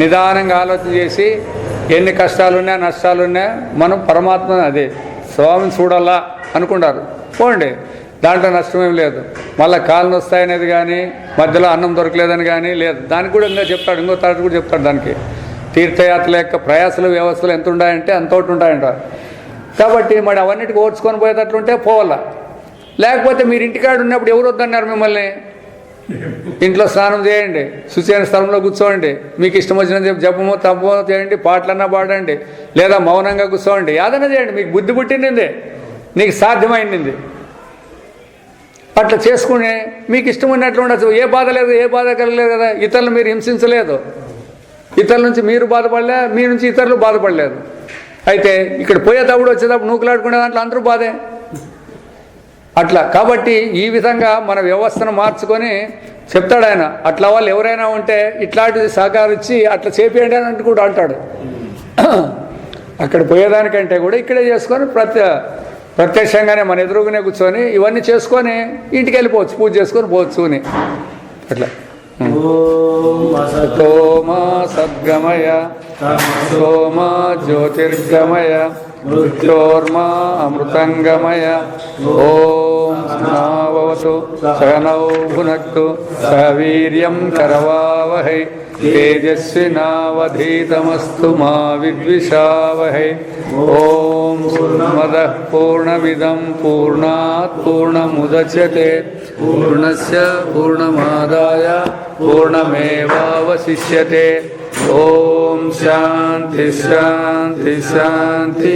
నిదానంగా ఆలోచన చేసి ఎన్ని కష్టాలున్నా నష్టాలున్నా మనం పరమాత్మ అదే స్వామిని చూడాలా అనుకుంటారు పోండి, దాంట్లో నష్టమేం లేదు. మళ్ళీ కాళ్ళు వస్తాయనేది కానీ మధ్యలో అన్నం దొరకలేదని కానీ లేదు. దానికి కూడా ఇంకా చెప్తాడు, ఇంకో తాటి కూడా చెప్తాడు. దానికి తీర్థయాత్రల యొక్క ప్రయాసలు వ్యవస్థలు ఎంత ఉన్నాయంటే అంతోటి ఉంటాయంట. కాబట్టి మరి అవన్నిటికి ఓర్చుకొని పోయేటట్లుంటే పోవాలా. లేకపోతే మీరు ఇంటికాడ ఉన్నప్పుడు ఎవరు వద్దన్నారు మిమ్మల్ని? ఇంట్లో స్నానం చేయండి, శుచైన స్థలంలో కూర్చోండి, మీకు ఇష్టం వచ్చిన జపమో తప్పమో చేయండి, పాటలన్నా పాడండి, లేదా మౌనంగా కూర్చోండి, ఏదైనా చేయండి, మీకు బుద్ధి పుట్టింది, నీకు సాధ్యమైంది. అట్లా చేసుకుని మీకు ఇష్టం ఉన్నట్లు ఉండొచ్చు. ఏ బాధ లేదు, ఏ బాధ కలగలేదు కదా. ఇతరులు మీరు హింసించలేదు, ఇతరుల నుంచి మీరు బాధపడలే, మీ నుంచి ఇతరులు బాధపడలేదు. అయితే ఇక్కడ పోయేటప్పుడు వచ్చేటప్పుడు నూకులాడుకునే దాంట్లో అందరూ బాధే. అట్లా కాబట్టి ఈ విధంగా మన వ్యవస్థను మార్చుకొని చెప్తాడు ఆయన. అట్లా వాళ్ళు ఎవరైనా ఉంటే ఇట్లాంటిది సహకరించి అట్లా చేపియండి అని కూడా అంటాడు. అక్కడ పోయేదానికంటే కూడా ఇక్కడే చేసుకొని ప్రత్యక్షంగానే మన ఎదురుగునే కూర్చొని ఇవన్నీ చేసుకొని ఇంటికి వెళ్ళిపోవచ్చు, పూజ చేసుకొని పోవచ్చు అని. అట్లా సోమా సద్గమయ సోమా జ్యోతిర్గమయ మృత్యోర్మా అమృతంగమయ. ఓం స్నావతు సహనౌ భునక్తు సహ వీర్యం కరవావహై తేజస్వినావధీతమస్తు మా విద్విషావహై. ఓం పూర్ణమదః పూర్ణమిదం పూర్ణాత్ పూర్ణముదచ్యతే పూర్ణస్య పూర్ణమాదాయ పూర్ణమేవావశిష్యతే. ఓం శాంతి శాంతి శాంతి.